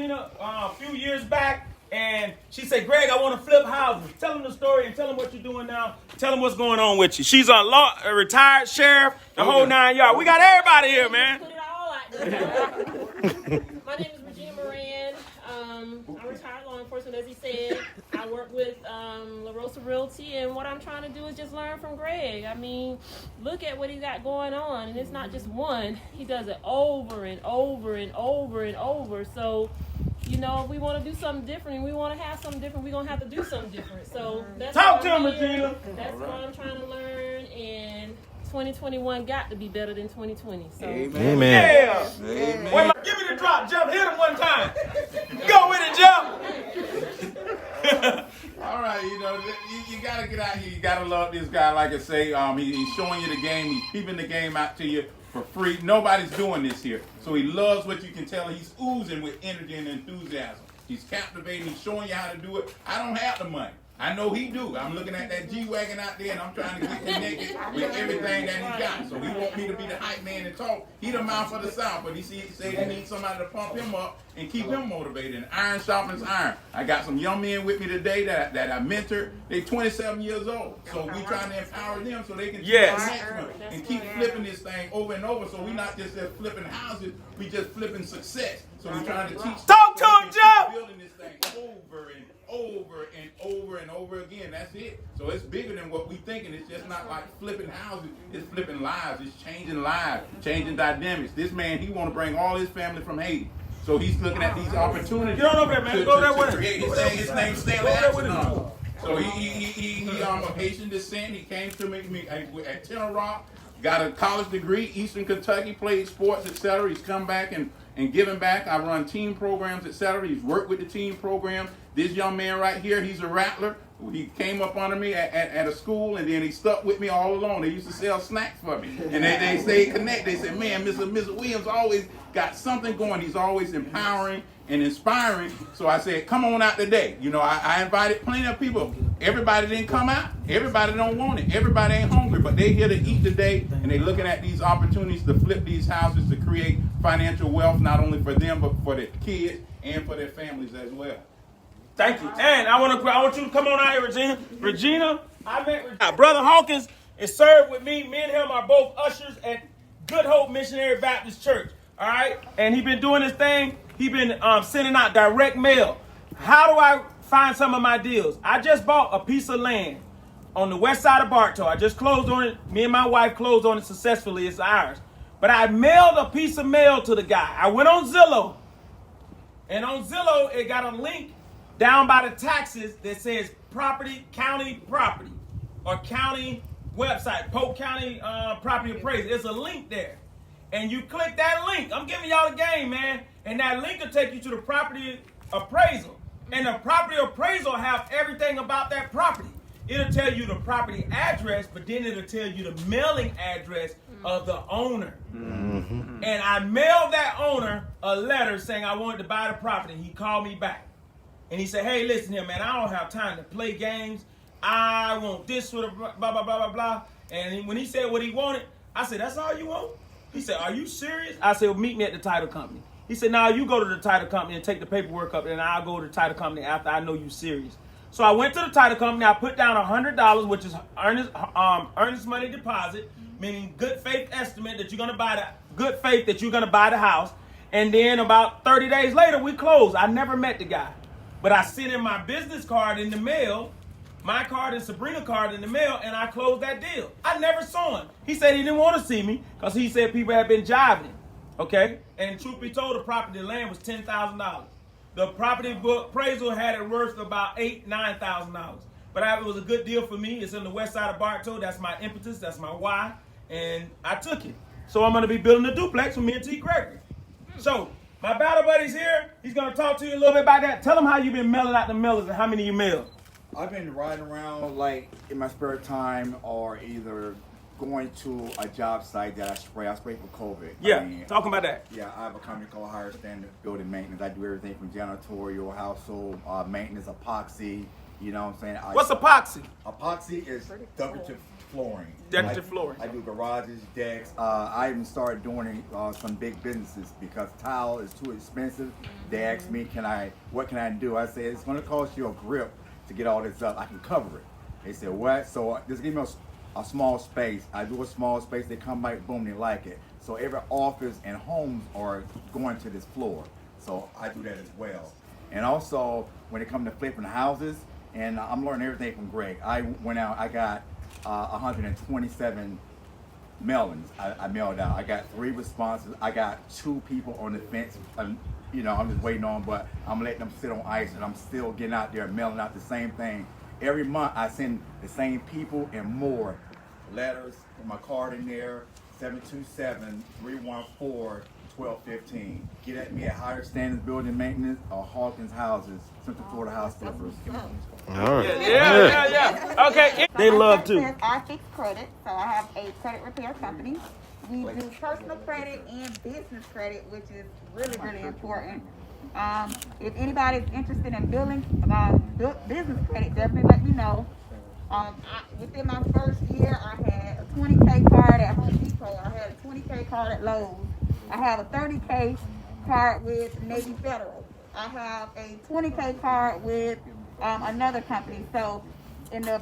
Regina a few years back, and she said, Greg, I want to flip houses. Tell them the story and tell them what you're doing now. Tell them what's going on with you. She's a retired sheriff, the whole 9 yards. We got everybody here, man. Put it all out there. My name is Regina Moran. I'm retired law enforcement, as he said. I work with La Rosa Realty, and what I'm trying to do is just learn from Greg. I mean, look at what he's got going on, and it's not just one. He does it over and over and over and over. So, you know, if we want to do something different and we want to have something different, we're going to have to do something different. So that's Talk to him, Regina. That's what I'm trying to learn, and 2021 got to be better than 2020. So. Amen. Yeah. Amen. Wait, give me the drop, Jeff. Hit him one time. Go with it, Jeff. All right, you know, you got to get out here. You got to love this guy. Like I say, he's showing you the game. He's peeping the game out to you for free. Nobody's doing this here. So he loves what you can tell. He's oozing with energy and enthusiasm. He's captivating. He's showing you how to do it. I don't have the money. I know he do. I'm looking at that G-Wagon out there, and I'm trying to get connected with everything that he got. So he want me to be the hype man and talk. He the mouth of the South, but he said he needs somebody to pump him up and keep him motivated. And iron sharpens iron. I got some young men with me today that I mentored. They 27 years old. So we trying to empower them so they can keep the next one and keep flipping this thing over and over. So we not just flipping houses, we just flipping success. So we're trying to teach. Talk to him, Jeff. Building this thing over and over and over and over again. That's it. So it's bigger than what we thinking. It's just not like flipping houses. It's flipping lives. It's changing lives, changing dynamics. This man, he want to bring all his family from Haiti. So he's looking at these opportunities. Get on over there, man. Go there with him. His name's Stanley Axon. So he of Haitian descent. He came to me at Tenor Rock, got a college degree, Eastern Kentucky, played sports, etc. He's come back and giving back. I run team programs, etc. He's worked with the team program. This young man right here, he's a rattler. He came up under me at a school, and then he stuck with me all along. They used to sell snacks for me, and they stayed connected. They said, man, Mr. Williams always got something going. He's always empowering and inspiring. So I said, come on out today. You know, I invited plenty of people. Everybody didn't come out. Everybody don't want it. Everybody ain't hungry, but they here to eat today, and they looking at these opportunities to flip these houses to create financial wealth, not only for them, but for their kids and for their families as well. Thank you. And I want you to come on out here, Regina. Regina, I met Regina. Brother Hawkins is served with me. Me and him are both ushers at Good Hope Missionary Baptist Church. All right? And he been doing his thing. He been sending out direct mail. How do I find some of my deals? I just bought a piece of land on the west side of Bartow. I just closed on it. Me and my wife closed on it successfully. It's ours. But I mailed a piece of mail to the guy. I went on Zillow. And on Zillow, it got a link down by the taxes that says property, county property, or county website, Polk County property appraisal. There's a link there. And you click that link. I'm giving y'all the game, man. And that link will take you to the property appraisal. And the property appraisal have everything about that property. It'll tell you the property address, but then it'll tell you the mailing address of the owner. Mm-hmm. And I mailed that owner a letter saying I wanted to buy the property. He called me back. And he said, hey, listen here, man, I don't have time to play games. I want this for the blah, blah, blah, blah, blah. And when he said what he wanted, I said, that's all you want? He said, are you serious? I said, well, meet me at the title company. He said, no, you go to the title company and take the paperwork up, and I'll go to the title company after I know you're serious. So I went to the title company. I put down $100, which is earnest money deposit, meaning good faith estimate that you're going to buy the house. And then about 30 days later, we closed. I never met the guy. But I sent him my business card in the mail, my card and Sabrina card in the mail, and I closed that deal. I never saw him. He said he didn't want to see me because he said people had been jiving him. Okay? And truth be told, the property land was $10,000. The property appraisal had it worth about $8,000, $9,000. But it was a good deal for me. It's on the west side of Bartow. That's my impetus. That's my why. And I took it. So I'm going to be building a duplex with me and T. Gregory. So my battle buddy's here. He's going to talk to you a little bit about that. Tell him how you've been mailing out the mailers and how many you mailed. I've been riding around like in my spare time or either going to a job site that I spray for COVID. Yeah, talking about that. Yeah, I have a company called Higher Standard Building Maintenance. I do everything from janitorial, household maintenance, epoxy, You know what I'm saying? What's epoxy? Epoxy is decorative flooring. Decorative flooring. I do garages, decks. I even started doing some big businesses because tile is too expensive. They asked me, what can I do? I said, it's going to cost you a grip to get all this up. I can cover it. They said, what? So just give me a small space. I do a small space. They come back, boom, they like it. So every office and homes are going to this floor. So I do that as well. And also, when it comes to flipping houses, and I'm learning everything from Greg. I went out, I got 127 mailings I mailed out. I got 3 responses. I got 2 people on the fence. You know, I'm just waiting on, but I'm letting them sit on ice, and I'm still getting out there mailing out the same thing. Every month I send the same people and more letters, put my card in there, 727-314-1215. Get at me at Higher Standards Building Maintenance or Hawkins Houses, Central Florida House Flippers. All right. Yeah. Okay. They love to. I fix credit, so I have a credit repair company. We do personal credit and business credit, which is really, really important. If anybody's interested in building business credit, definitely let me know. Within my first year, I had a 20K card at Home Depot. I had a 20K card at Lowe's. I have a 30K card with Navy Federal. I have a 20K card with another company. So in a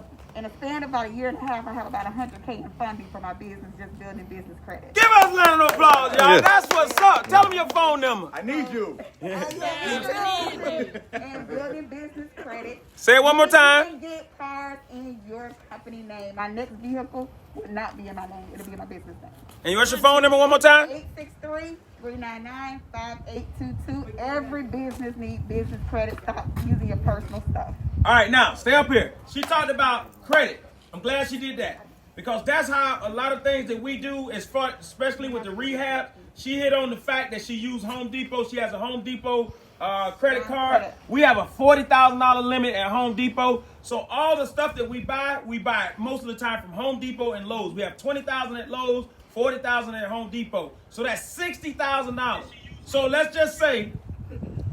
span of about a year and a half, I have about 100K in funding for my business, just building business credit. Give us a round of applause, y'all. Yeah. That's what's up. Tell them your phone number. I need you. And building business credit. Say it one more You time. can get cars in your company name. My next vehicle will not be in my name. It'll be in my business name. And what's your phone number one more time? 863-399-5822. Every business needs business credit. Stop using your personal stuff. All right, now, stay up here. She talked about credit. I'm glad she did that. Because that's how a lot of things that we do, as far, especially with the rehab, she hit on the fact that she used Home Depot. She has a Home Depot credit card. We have a $40,000 limit at Home Depot. So all the stuff that we buy most of the time from Home Depot and Lowe's. We have $20,000 at Lowe's, $40,000 at Home Depot. So that's $60,000. So let's just say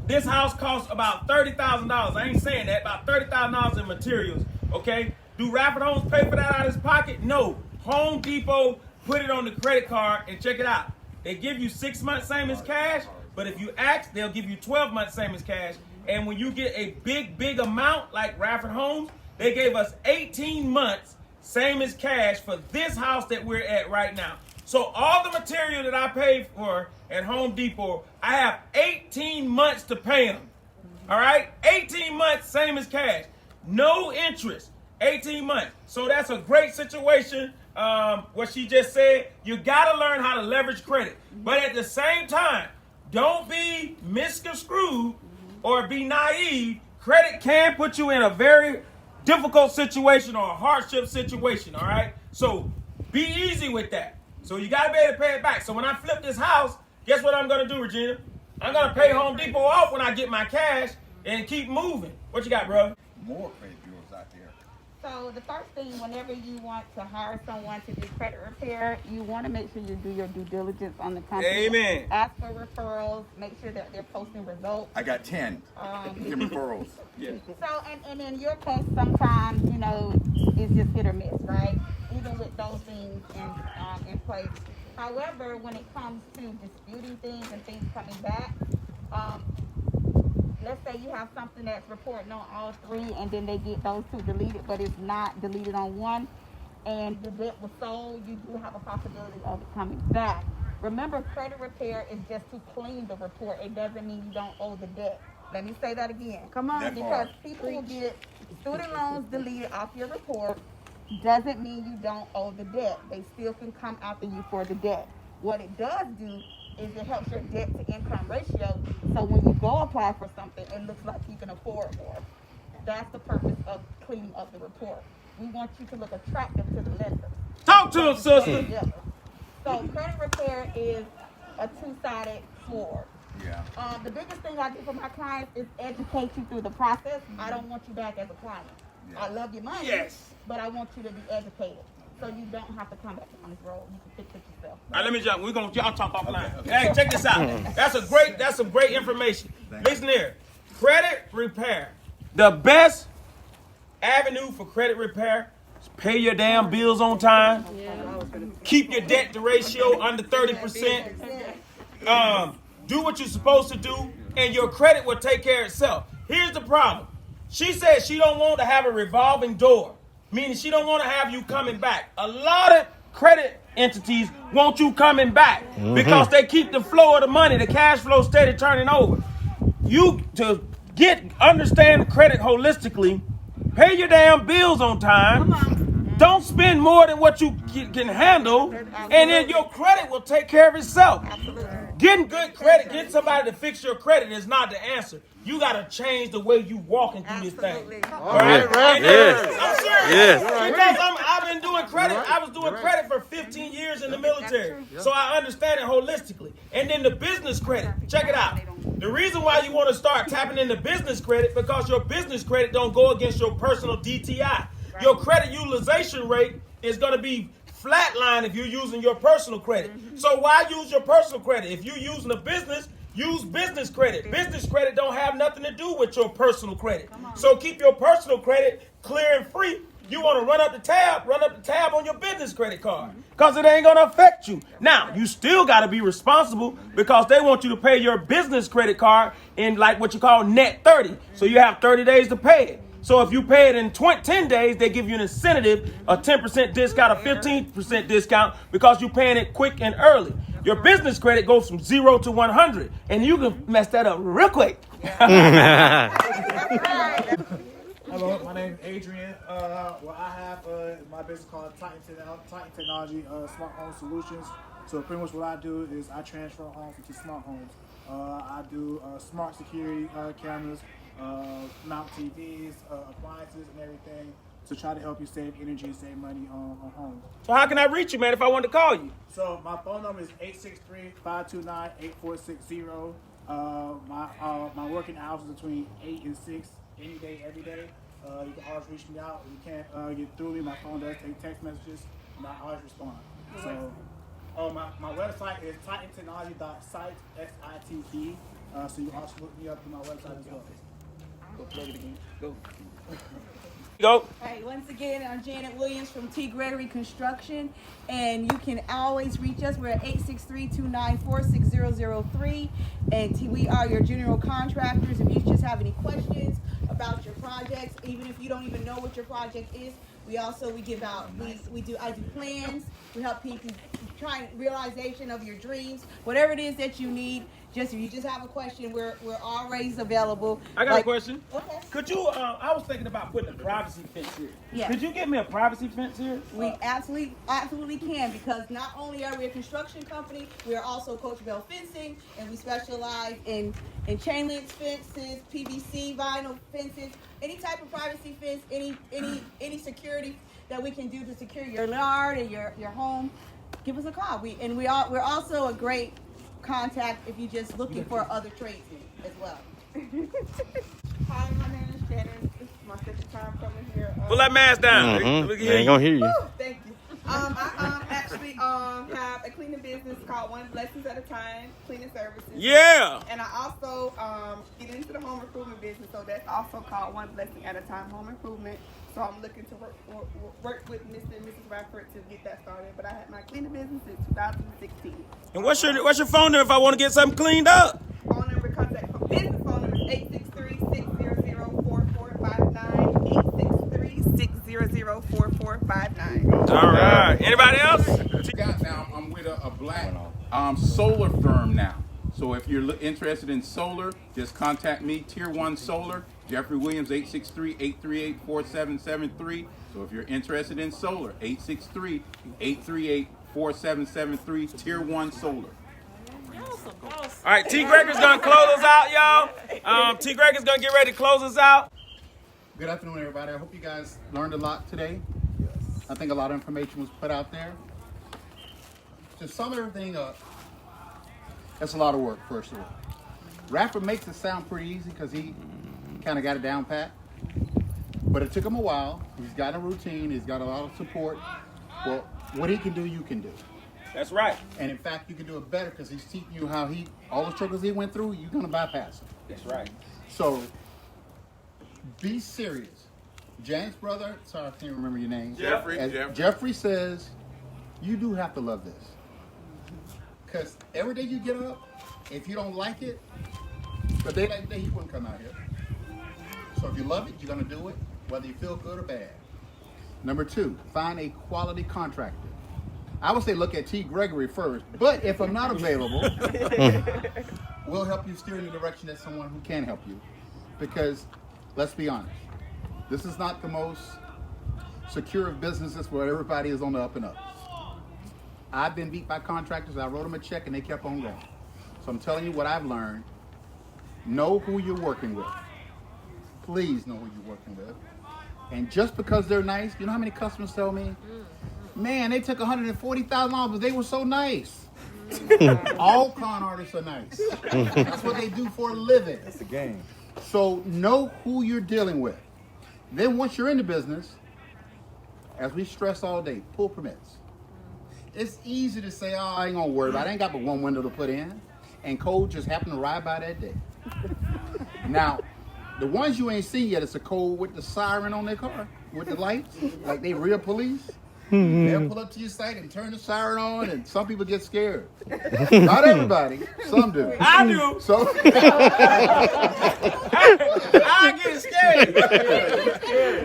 this house costs about $30,000. I ain't saying that, about $30,000 in materials, okay? Do Radford Homes pay for that out of his pocket? No. Home Depot put it on the credit card, and check it out. They give you 6 months same as cash, but if you ask, they'll give you 12 months same as cash. And when you get a big amount like Radford Homes, they gave us 18 months same as cash for this house that we're at right now. So all the material that I paid for at Home Depot, I have 18 months to pay them. All right? 18 months, same as cash. No interest. 18 months. So that's a great situation. What she just said, you got to learn how to leverage credit. But at the same time, don't be misconstrued or be naive. Credit can put you in a very difficult situation or a hardship situation, all right? So be easy with that. So you got to be able to pay it back. So when I flip this house, guess what I'm going to do, Regina? I'm going to pay Home Depot off when I get my cash and keep moving. What you got, bro? More credit bureaus out there. So the first thing, whenever you want to hire someone to do credit repair, you want to make sure you do your due diligence on the company. Amen. Ask for referrals. Make sure that they're posting results. I got 10 referrals. Yeah. So, and in your case, sometimes, you know, it's just hit or miss, right? Even with those things in place. However, when it comes to disputing things and things coming back, let's say you have something that's reporting on all 3 and then they get those 2 deleted, but it's not deleted on 1, and the debt was sold, you do have a possibility of it coming back. Remember, credit repair is just to clean the report. It doesn't mean you don't owe the debt. Let me say that again. Come on. Because people will get student loans deleted off your report. Doesn't mean you don't owe the debt. They still can come after you for the debt. What it does do is it helps your debt to income ratio, so when you go apply for something, it looks like you can afford more. That's the purpose of cleaning up the report. We want you to look attractive to the lender. Talk to him, sister. So credit repair is a 2-sided sword. Yeah. The biggest thing I do for my clients is educate you through the process. I don't want you back as a client. Yeah. I love your money, Yes. but I want you to be educated. So you don't have to come back on this road. You can fix it yourself. All right, let me jump. Y'all talk offline. Hey, check this out. That's some great information. Listen here. Credit repair. The best avenue for credit repair is pay your damn bills on time. Keep your debt to ratio under 30%. Do what you're supposed to do, and your credit will take care of itself. Here's the problem. She said she don't want to have a revolving door, meaning she don't want to have you coming back. A lot of credit entities want you coming back because they keep the flow of the money, the cash flow steady turning over. You to understand the credit holistically, pay your damn bills on time. Don't spend more than what you can handle, and then your credit will take care of itself. Getting good credit, getting somebody to fix your credit is not the answer. You got to change the way you walking through this thing. All right? I'm serious. Because I've been doing credit. I was doing credit for 15 years in the military. So I understand it holistically. And then the business credit. Check it out. The reason why you want to start tapping into business credit because your business credit don't go against your personal DTI. Your credit utilization rate is going to be flatline if you're using your personal credit. So why use your personal credit? If you're using a business, use business credit. Business credit don't have nothing to do with your personal credit. So keep your personal credit clear and free. You want to run up the tab on your business credit card because it ain't going to affect you. Now, you still got to be responsible because they want you to pay your business credit card in like what you call net 30. So you have 30 days to pay it. So if you pay it in 10 days, they give you an incentive, a 10% discount, a 15% discount because you're paying it quick and early. Your business credit goes from 0 to 100, and you can mess that up real quick. Hello, my name is Adrian. I have my business called Titan Technology Smart Home Solutions. So pretty much what I do is I transfer homes into smart homes. I do smart security cameras, mount TVs, appliances, and everything to try to help you save energy and save money on homes. So how can I reach you, man, if I wanted to call you? So my phone number is 863-529-8460. My working hours is between 8 and 6, any day, every day. You can always reach me out. If you can't get through me, my phone does take text messages, and I always respond. So my website is titantechnology.site, SITE. So you can also look me up on my website as well. Go plug it again. Go. Go. All right, once again, I'm Janet Williams from T. Gregory Construction, and you can always reach us. We're at 863-294-6003, and we are your general contractors. If you just have any questions about your projects, even if you don't even know what your project is, I do plans. We help people try realization of your dreams, whatever it is that you need. If you just have a question, we're always available. I got a question. Okay. Could you? I was thinking about putting a privacy fence here. Yeah. Could you get me a privacy fence here? We absolutely can, because not only are we a construction company, we are also Coach Bell Fencing, and we specialize in chain link fences, PVC vinyl fences, any type of privacy fence, any security that we can do to secure your yard and your home. Give us a call. We're also a great contact if you're just looking for other tradesmen as well. Hi, my name is Shannon. This is my second time coming here. Pull that mask down. Look They ain't gonna hear you. Thank you. I actually have a cleaning business called One Blessings at a Time, cleaning services. Yeah. And I also get into the home improvement business, so that's also called One Blessing at a Time Home Improvement. So I'm looking to work with Mr. and Mrs. Radford to get that started. But I had my cleaning business in 2016. And what's your phone number if I want to get something cleaned up? Phone number, contact for business phone number is 863-600-4459, 863-600-4459. All right. Anybody else? Now I'm with a black solar firm now. So if you're interested in solar, just contact me, Tier 1 Solar, Jeffrey Williams, 863-838-4773. So if you're interested in solar, 863-838-4773, Tier 1 Solar. All right, T. Greger's going to close us out, y'all. T. Greger's going to get ready to close us out. Good afternoon, everybody. I hope you guys learned a lot today. I think a lot of information was put out there. To sum everything up, that's a lot of work, first of all. Radford makes it sound pretty easy because he kind of got it down pat. But it took him a while. He's got a routine. He's got a lot of support. Well, what he can do, you can do. That's right. And in fact, you can do it better because he's teaching you how all the struggles he went through, you're going to bypass them. That's right. So be serious. James' brother, sorry, I can't remember your name. Jeffrey. Jeffrey says, you do have to love this. Because every day you get up, if you don't like it, a day like today, you wouldn't come out here. So if you love it, you're going to do it, whether you feel good or bad. Number 2, find a quality contractor. I would say look at T. Gregory first, but if I'm not available, we'll help you steer in the direction of someone who can help you. Because, let's be honest, this is not the most secure of businesses where everybody is on the up and up. I've been beat by contractors. I wrote them a check and they kept on going. So I'm telling you what I've learned. Know who you're working with. Please know who you're working with. And just because they're nice, you know how many customers tell me, man, they took $140,000, but they were so nice. All con artists are nice. That's what they do for a living. That's the game. So know who you're dealing with. Then once you're in the business, as we stress all day, pull permits. It's easy to say, oh, I ain't gonna worry about it. I ain't got but one window to put in. And code just happened to ride by that day. Now, the ones you ain't seen yet, it's a code with the siren on their car, with the lights, like they real police. They'll pull up to your site and turn the siren on, and some people get scared. Not everybody, some do. I do. So I get scared.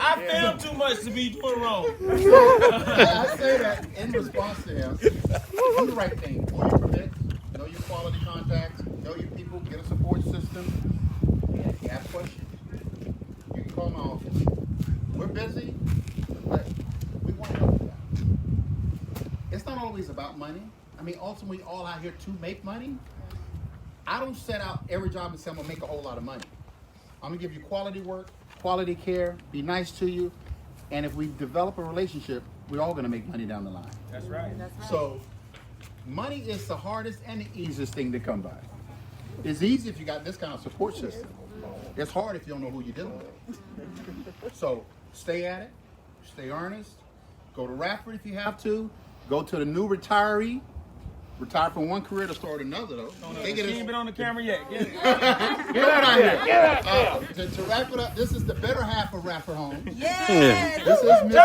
I film too much to be doing wrong. I say that in response to him. Do the right thing. Pull your permits, know your quality contacts, know your people, get a support system. And if you have questions, you can call my office. We're busy, but we want to help you out. It's not always about money. I mean, ultimately, we all out here to make money. I don't set out every job and say I'm going to make a whole lot of money. I'm going to give you quality work, quality care, be nice to you, and if we develop a relationship, we're all going to make money down the line. That's right. So, money is the hardest and the easiest thing to come by. It's easy if you got this kind of support system. It's hard if you don't know who you're dealing with. So, stay at it, stay earnest, go to Radford if you have to, go to the new retiree, retire from one career to start another though. She ain't been on the camera yet. Get it. Get out here. To wrap it up, this is the better half of Radford Homes. Yes. This is Miss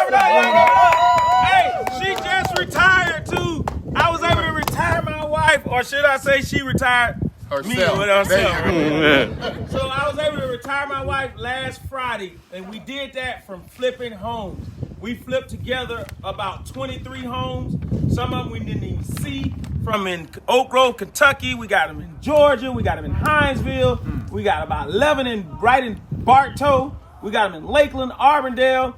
Hey, she just retired too. I was able to retire my wife, or should I say she retired me with herself. So I was able to retire my wife last Friday, and we did that from flipping homes. We flipped together about 23 homes. Some of them we didn't even see. From in Oak Grove, Kentucky. We got them in Georgia. We got them in Hinesville. We got about 11 right in Bartow. We got them in Lakeland, Arbondale.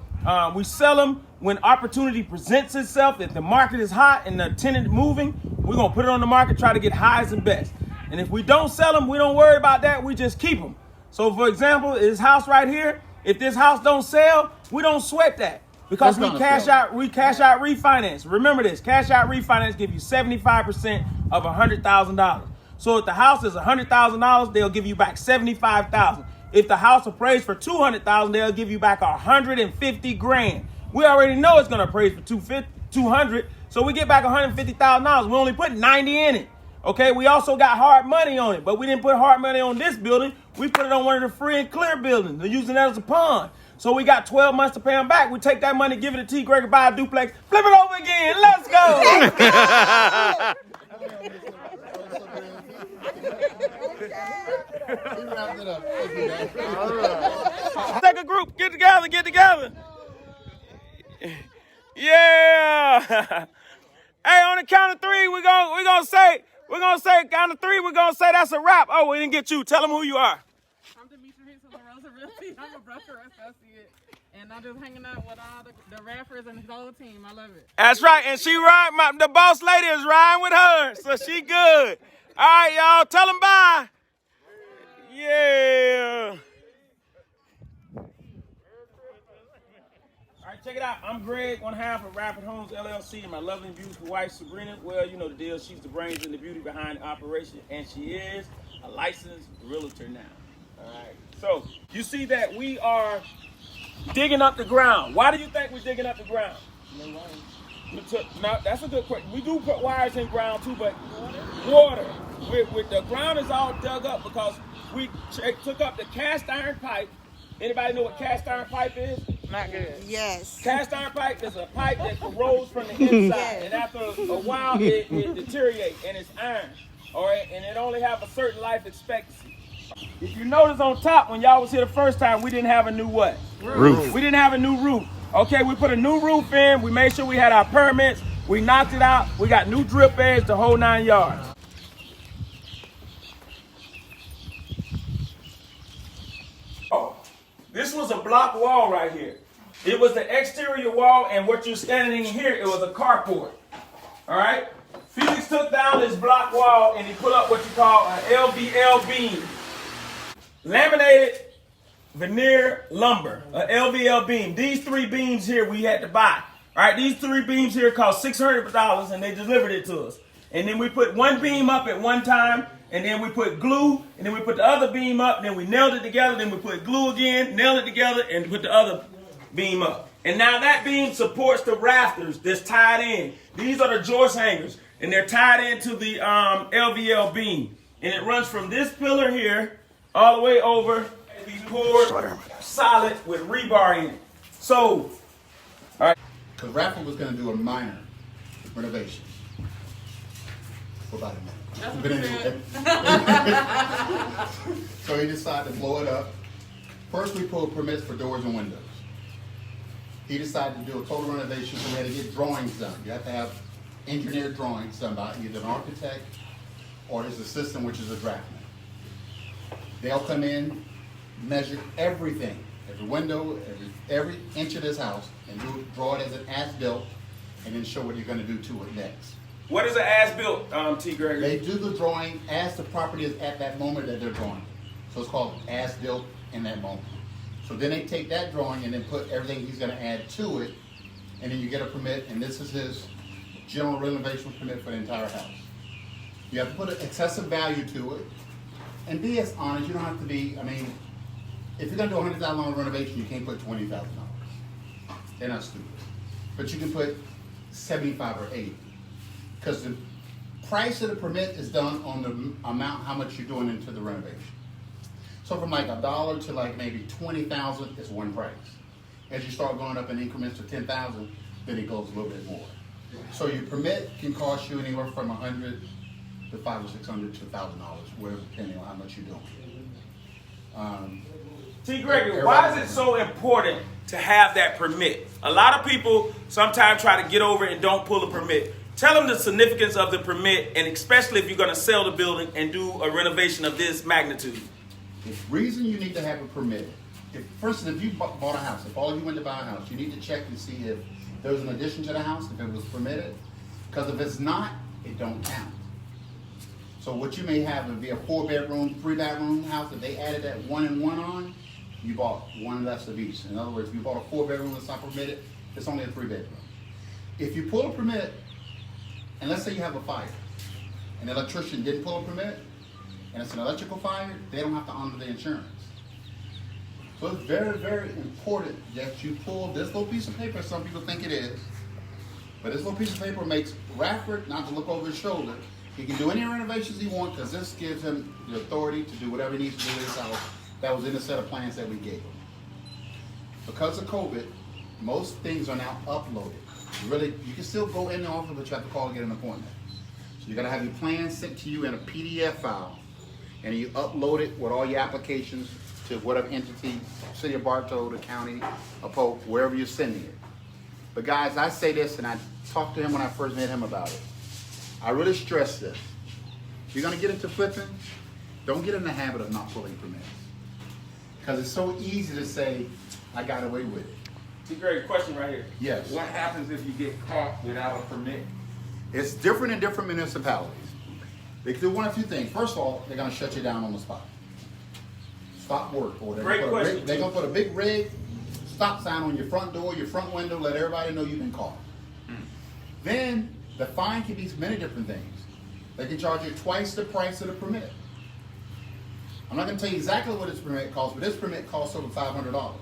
We sell them when opportunity presents itself. If the market is hot and the tenant moving, we're going to put it on the market, try to get highest and best. And if we don't sell them, we don't worry about that. We just keep them. So, for example, this house right here, if this house don't sell, we don't sweat that. Because we cash out refinance. Remember this, cash out refinance give you 75% of $100,000. So if the house is $100,000, they'll give you back $75,000. If the house appraised for $200,000, they'll give you back $150,000. We already know it's gonna appraise for $200,000, so we get back $150,000. We only put $90,000 in it. Okay, we also got hard money on it, but we didn't put hard money on this building. We put it on one of the free and clear buildings. They're using that as a pond. So we got 12 months to pay them back. We take that money, give it to T. Gregory, buy a duplex, flip it over again. Let's go. Take a group, get together. Yeah. Hey, on the count of three, we're gonna say count of three. We're gonna say that's a wrap. Oh, we didn't get you. Tell them who you are. I'm Radford Realty. I'm a broker associate, and I'm just hanging out with all the Radfords and the whole team. I love it. That's right, and she the boss lady is riding with her, so she good. All right, y'all, tell them bye. Yeah. All right, check it out. I'm Greg, one half of Radford Homes LLC, and my lovely and beautiful wife, Sabrina. Well, you know the deal. She's the brains and the beauty behind the operation, and she is a licensed realtor now. All right. So you see that we are digging up the ground. Why do you think we're digging up the ground? Now that's a good question. We do put wires in ground too, but water. With the ground is all dug up because we took up the cast iron pipe. Anybody know what cast iron pipe is? Not good. Yes. Cast iron pipe is a pipe that corrodes from the inside, and after a while it deteriorates, and it's iron. All right, and it only have a certain life expectancy. If you notice on top, when y'all was here the first time, we didn't have a new what? Roof. We didn't have a new roof. Okay, we put a new roof in. We made sure we had our permits. We knocked it out. We got new drip edge, the whole 9 yards. Oh, this was a block wall right here. It was the exterior wall, and what you're standing in here, it was a carport. All right? Felix took down this block wall, and he put up what you call an LVL beam. Laminated veneer lumber, an LVL beam. These 3 beams here we had to buy. All right, these 3 beams here cost $600, and they delivered it to us. And then we put 1 beam up at one time, and then we put glue, and then we put the other beam up, and then we nailed it together, then we put glue again, nailed it together, and put the other beam up. And now that beam supports the rafters that's tied in. These are the joist hangers, and they're tied into the LVL beam. And it runs from this pillar here all the way over and be poured solid with rebar in it. So, all right. Because Radford was going to do a minor renovation for about a minute. But anyway. So he decided to blow it up. First, we pulled permits for doors and windows. He decided to do a total renovation, so we had to get drawings done. You have to have engineered drawings done by either an architect or his assistant, which is a draftsman. They'll come in, measure everything, every window, every inch of this house, and draw it as an as-built, and then show what you're going to do to it next. What is an as-built, T. Gregory? They do the drawing as the property is at that moment that they're drawing. So it's called as-built in that moment. So then they take that drawing and then put everything he's going to add to it, and then you get a permit, and this is his general renovation permit for the entire house. You have to put an excessive value to it, and be as honest. You don't have to be, I mean, if you're going to do a $100,000 renovation, you can't put $20,000. They're not stupid. But you can put 75 or 80. Because the price of the permit is done on the amount, how much you're doing into the renovation. So from like $1 to like maybe 20,000 is one price. As you start going up in increments of 10,000, then it goes a little bit more. So your permit can cost you anywhere from $100 to $500 or $600 to $1,000, whatever, depending on how much you're doing. T. Gregory, why is it so important to have that permit? A lot of people sometimes try to get over it and don't pull a permit. Tell them the significance of the permit, and especially if you're going to sell the building and do a renovation of this magnitude. The reason you need to have a permit, for instance, if you bought a house, if all of you went to buy a house, you need to check and see if there was an addition to the house, if it was permitted. Because if it's not, it don't count. So what you may have would be a 4-bedroom, 3-bedroom house. If they added that 1 and 1 on, you bought one less of each. In other words, if you bought a 4-bedroom that's not permitted, it's only a 3-bedroom. If you pull a permit, and let's say you have a fire, and the electrician didn't pull a permit, and it's an electrical fire, they don't have to honor the insurance. So it's very, very important that you pull this little piece of paper. Some people think it is, but this little piece of paper makes Radford not to look over his shoulder. He can do any renovations he wants, because this gives him the authority to do whatever he needs to do with his house that was in the set of plans that we gave him. Because of COVID, most things are now uploaded. You can still go in the office, but you have to call and get an appointment. So you're gonna have your plans sent to you in a PDF file, and you upload it with all your applications to whatever entity, city of Bartow, the county, a Pope, wherever you're sending it. But guys, I say this, and I talked to him when I first met him about it. I really stress this. If you're gonna get into flipping, don't get in the habit of not pulling permits. Because it's so easy to say, I got away with it. T. Gregory, question right here. Yes. What happens if you get caught without a permit? It's different in different municipalities. They can do one of two things. First of all, they're gonna shut you down on the spot. Stop work. Or they're gonna put a big red stop sign on your front door, your front window, let everybody know you've been caught. Then the fine can be many different things. They can charge you twice the price of the permit. I'm not gonna tell you exactly what this permit costs, but this permit costs over $500.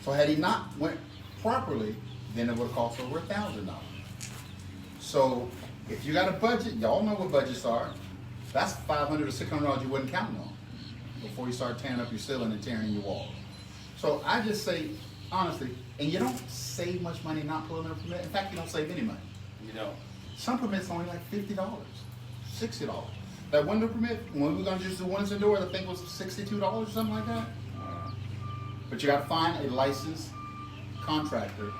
So had he not went properly, then it would have cost over $1,000. So if you got a budget, y'all know what budgets are. That's $500 to $600 you wasn't counting on before you start tearing up your ceiling and tearing your walls. So I just say, honestly, and you don't save much money not pulling a permit. In fact, you don't save any money. You know. Some permits only like $50, $60. That window permit, when we were gonna just do windows and doors, I think it was $62 or something like that. But you gotta find a licensed contractor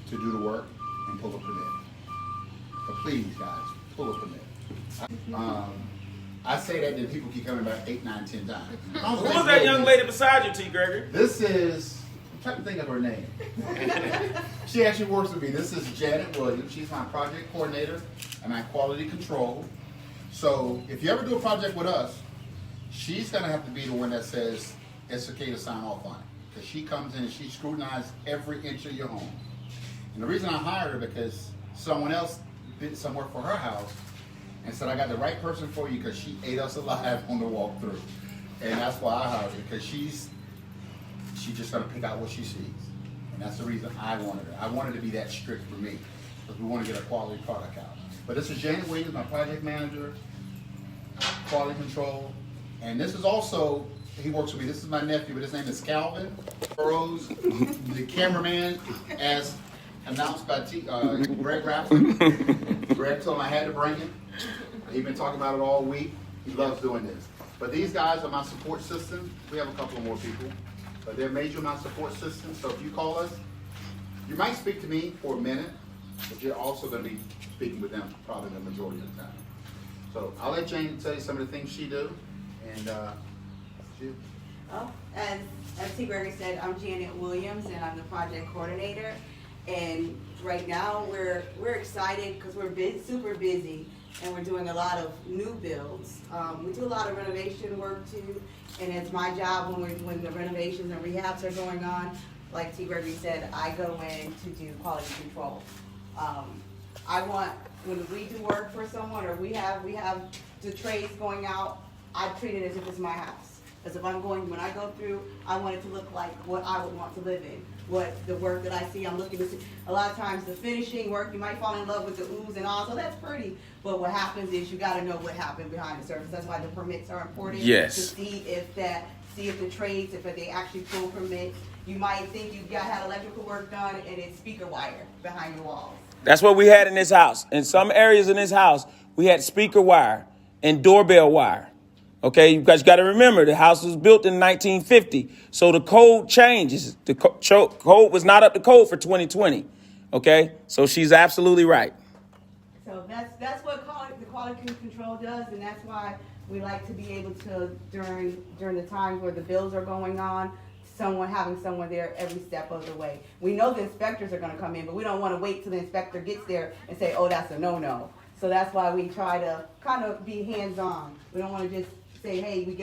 to do the work and pull a permit. But please, guys, pull a permit. I say that, then people keep coming back 8, 9, 10 times. Who was that young lady beside you, T. Gregory? This is, I'm trying to think of her name. She actually works with me. This is Janet Williams. She's my project coordinator and my quality control. So if you ever do a project with us, she's gonna have to be the one that says it's okay to sign off on it. Because she comes in and she scrutinizes every inch of your home. And the reason I hired her because someone else did some work for her house and said, I got the right person for you because she ate us alive on the walkthrough. And that's why I hired her, because she's just gonna pick out what she sees. And that's the reason I wanted her. I wanted to be that strict for me, because we want to get a quality product out. But this is Janet Williams, my project manager, quality control. And this is also, he works with me, this is my nephew, but his name is Calvin Burrows, the cameraman, as announced by Greg Radford. Greg told him I had to bring him. He's been talking about it all week. He loves doing this. But these guys are my support system. We have a couple more people, but they're major my support system. So if you call us, you might speak to me for a minute, but you're also going to be speaking with them probably the majority of the time. So I'll let Jane tell you some of the things she do, and Well, as T. Gregory said, I'm Janet Williams, and I'm the project coordinator. And right now we're excited because we're super busy, and we're doing a lot of new builds. We do a lot of renovation work too, and it's my job when the renovations and rehabs are going on. Like T. Gregory said, I go in to do quality control. I want, when we do work for someone or we have the trades going out, I treat it as if it's my house. As if when I go through, I want it to look like what I would want to live in. What the work that I see, I'm looking to see. A lot of times the finishing work, you might fall in love with the oohs and ahs, so that's pretty. But what happens is you gotta know what happened behind the surface. That's why the permits are important. Yes. To see if the trades, if they actually pull permits. You might think you had electrical work done and it's speaker wire behind your walls. That's what we had in this house. In some areas in this house, we had speaker wire and doorbell wire. Okay, you guys got to remember, the house was built in 1950, so the code changes. The code was not up to code for 2020. Okay, so she's absolutely right. So that's what the quality control does, and that's why we like to be able to, during the times where the bills are going on, having someone there every step of the way. We know the inspectors are going to come in, but we don't want to wait till the inspector gets there and say, oh, that's a no-no. So that's why we try to kind of be hands-on. We don't want to just say, hey, we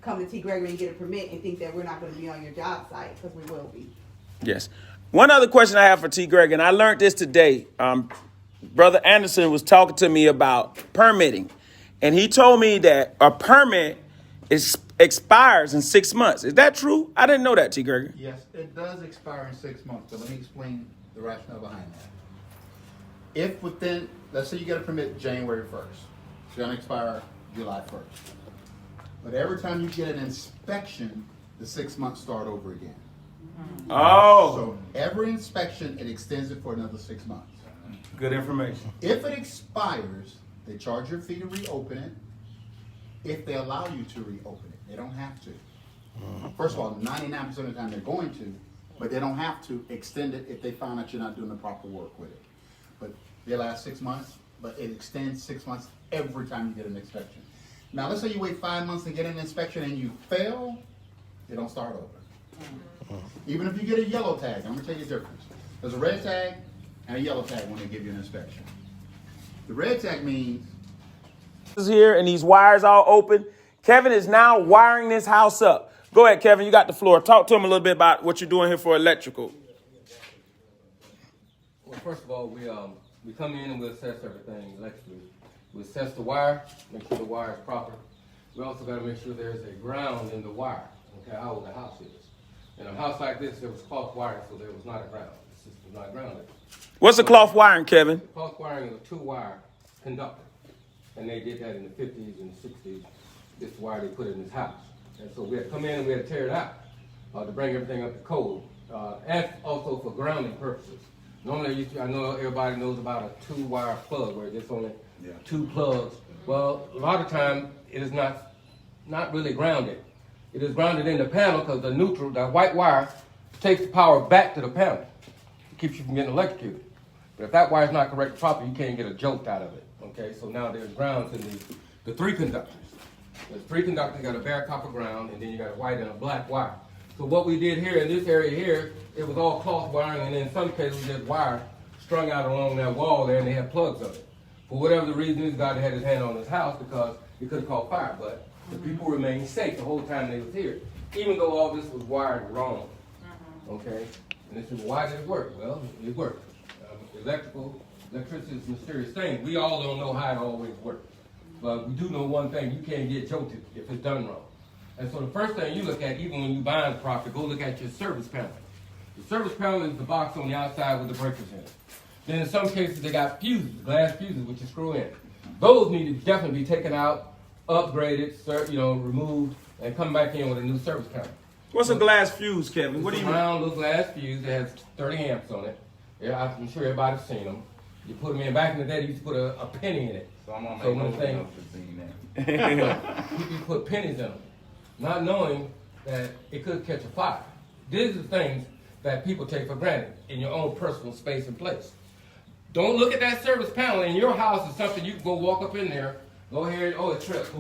come to T. Gregory and get a permit and think that we're not going to be on your job site, because we will be. Yes. One other question I have for T. Gregory, and I learned this today. Brother Anderson was talking to me about permitting, and he told me that a permit expires in 6 months. Is that true? I didn't know that, T. Gregory. yes, it does expire in 6 months, but let me explain the rationale behind that. If within, let's say you get a permit January 1st, it's going to expire July 1st. But every time you get an inspection, the 6 months start over again. Oh. So every inspection, it extends it for another 6 months. Good information. If it expires, they charge your fee to reopen it. If they allow you to reopen it, they don't have to. First of all, 99% of the time they're going to, but they don't have to extend it if they find out you're not doing the proper work with it. But they last 6 months, but it extends 6 months every time you get an inspection. Now, let's say you wait 5 months to get an inspection and you fail, they don't start over. Even if you get a yellow tag, I'm gonna tell you the difference. There's a red tag and a yellow tag when they give you an inspection. The red tag means Is here and these wires all open. Kevin is now wiring this house up. Go ahead, Kevin. You got the floor. Talk to him a little bit about what you're doing here for electrical. Well, first of all, we come in and we assess everything electrically. We assess the wire, make sure the wire is proper. We also got to make sure there's a ground in the wire. Okay, how old the house is. In a house like this, there was cloth wiring, so there was not a ground. The system was not grounded. What's the cloth wiring, Kevin? Cloth wiring is a 2-wire conductor. And they did that in the 50s and the 60s. This is the wire they put in this house. And so we had to come in and we had to tear it out to bring everything up to code. and also for grounding purposes. Normally, I know everybody knows about a 2-wire plug where there's only 2 plugs. Well, a lot of times it is not really grounded. It is grounded in the panel because the neutral, that white wire, takes the power back to the panel. It keeps you from getting electrocuted. But if that wire is not corrected properly, you can't get a jolt out of it. Okay, so now there's grounds in the 3 conductors. There's 3 conductors, you got a bare copper ground, and then you got a white and a black wire. So what we did here in this area here, it was all cloth wiring, and in some cases there's wire strung out along that wall there, and they had plugs of it. For whatever the reason is, God had his hand on his house because it could have caught fire, but the people remained safe the whole time they was here, even though all this was wired wrong. Okay? And they said, why did it work? Well, it worked. Electricity is a mysterious thing. We all don't know how it always works. But we do know one thing, you can't get jolted if it's done wrong. And so the first thing you look at, even when you buy the property, go look at your service panel. The service panel is the box on the outside with the breakers in it. Then in some cases they got fuses, glass fuses, which you screw in. Those need to definitely be taken out, upgraded, removed, and come back in with a new service panel. What's a glass fuse, Kevin? What do you mean? It's a round little glass fuse that has 30 amps on it. Yeah, I'm sure everybody's seen them. You put them in. Back in the day, they used to put a penny in it. So I'm on So my when phone you put pennies in them, not knowing that it could catch a fire. These are things that people take for granted in your own personal space and place. Don't look at that service panel in your house as something you can go walk up in there, go ahead, it tripped,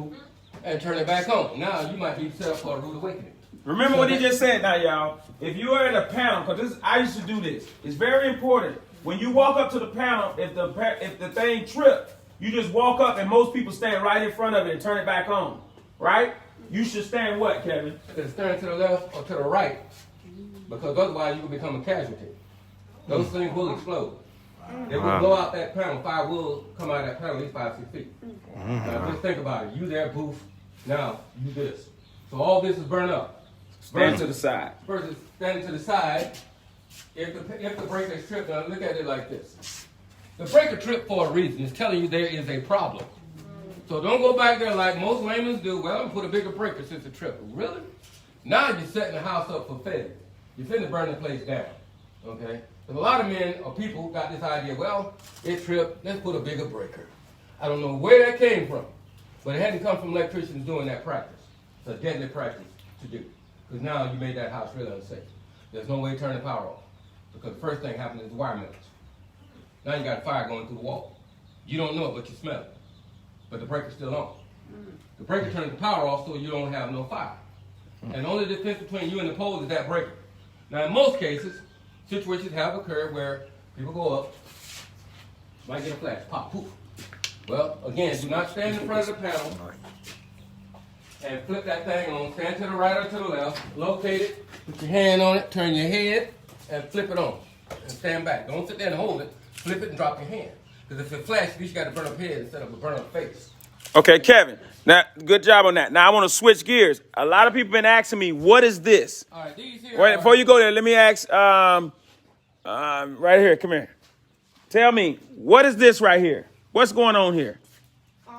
and turn it back on. Now you might be set up for a rude awakening. Remember what he just said now, y'all. If you are at a panel, because I used to do this, it's very important. When you walk up to the panel, if the thing tripped, you just walk up and most people stand right in front of it and turn it back on, right? You should stand what, Kevin? Stand to the left or to the right, because otherwise you will become a casualty. Those things will explode. They will blow out that panel. Fire will come out of that panel at least 5-6 feet. Now just think about it. You there, booth. Now you this. So all this is burned up. Stand to the side. Versus standing to the side. If the breaker is tripped, now look at it like this. The breaker tripped for a reason. It's telling you there is a problem. So don't go back there like most laymen do. Well, I'm put a bigger breaker since it tripped. Really? Now you're setting the house up for failure. You're finna burn the place down. Okay? But a lot of men or people got this idea, well, it tripped, let's put a bigger breaker. I don't know where that came from, but it hadn't come from electricians doing that practice. It's a deadly practice to do. Because now you made that house really unsafe. There's no way to turn the power off. Because the first thing happened is the wire melts. Now you got fire going through the wall. You don't know it, but you smell it. But the breaker's still on. The breaker turns the power off so you don't have no fire. And the only difference between you and the pole is that breaker. Now in most cases, situations have occurred where people go up, might get a flash, pop, poof. Well, again, do not stand in front of the panel and flip that thing on. Stand to the right or to the left, locate it, put your hand on it, turn your head, and flip it on. And stand back. Don't sit there and hold it. Flip it and drop your hand. Because if it flashes, at least you got to burn up head instead of a burn up face. Okay, Kevin. Now, good job on that. Now, I want to switch gears. A lot of people been asking me, what is this? All right, these here. Wait, before you go there, let me ask, right here, come here. Tell me, what is this right here? What's going on here? Oh, I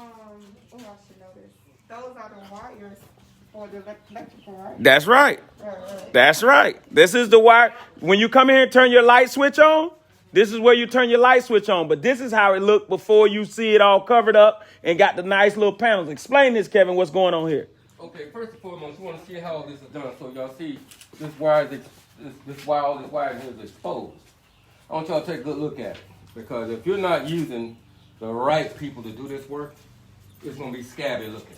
should know this. Those are the wires for the electrical, right? That's right. That's right. This is the wire. When you come here and turn your light switch on, this is where you turn your light switch on. But this is how it looked before you see it all covered up and got the nice little panels. Explain this, Kevin, what's going on here. Okay, first and foremost, you want to see how all this is done. So y'all see this wire, all this wire here is exposed. I want y'all to take a good look at it. Because if you're not using the right people to do this work, it's going to be scabby looking.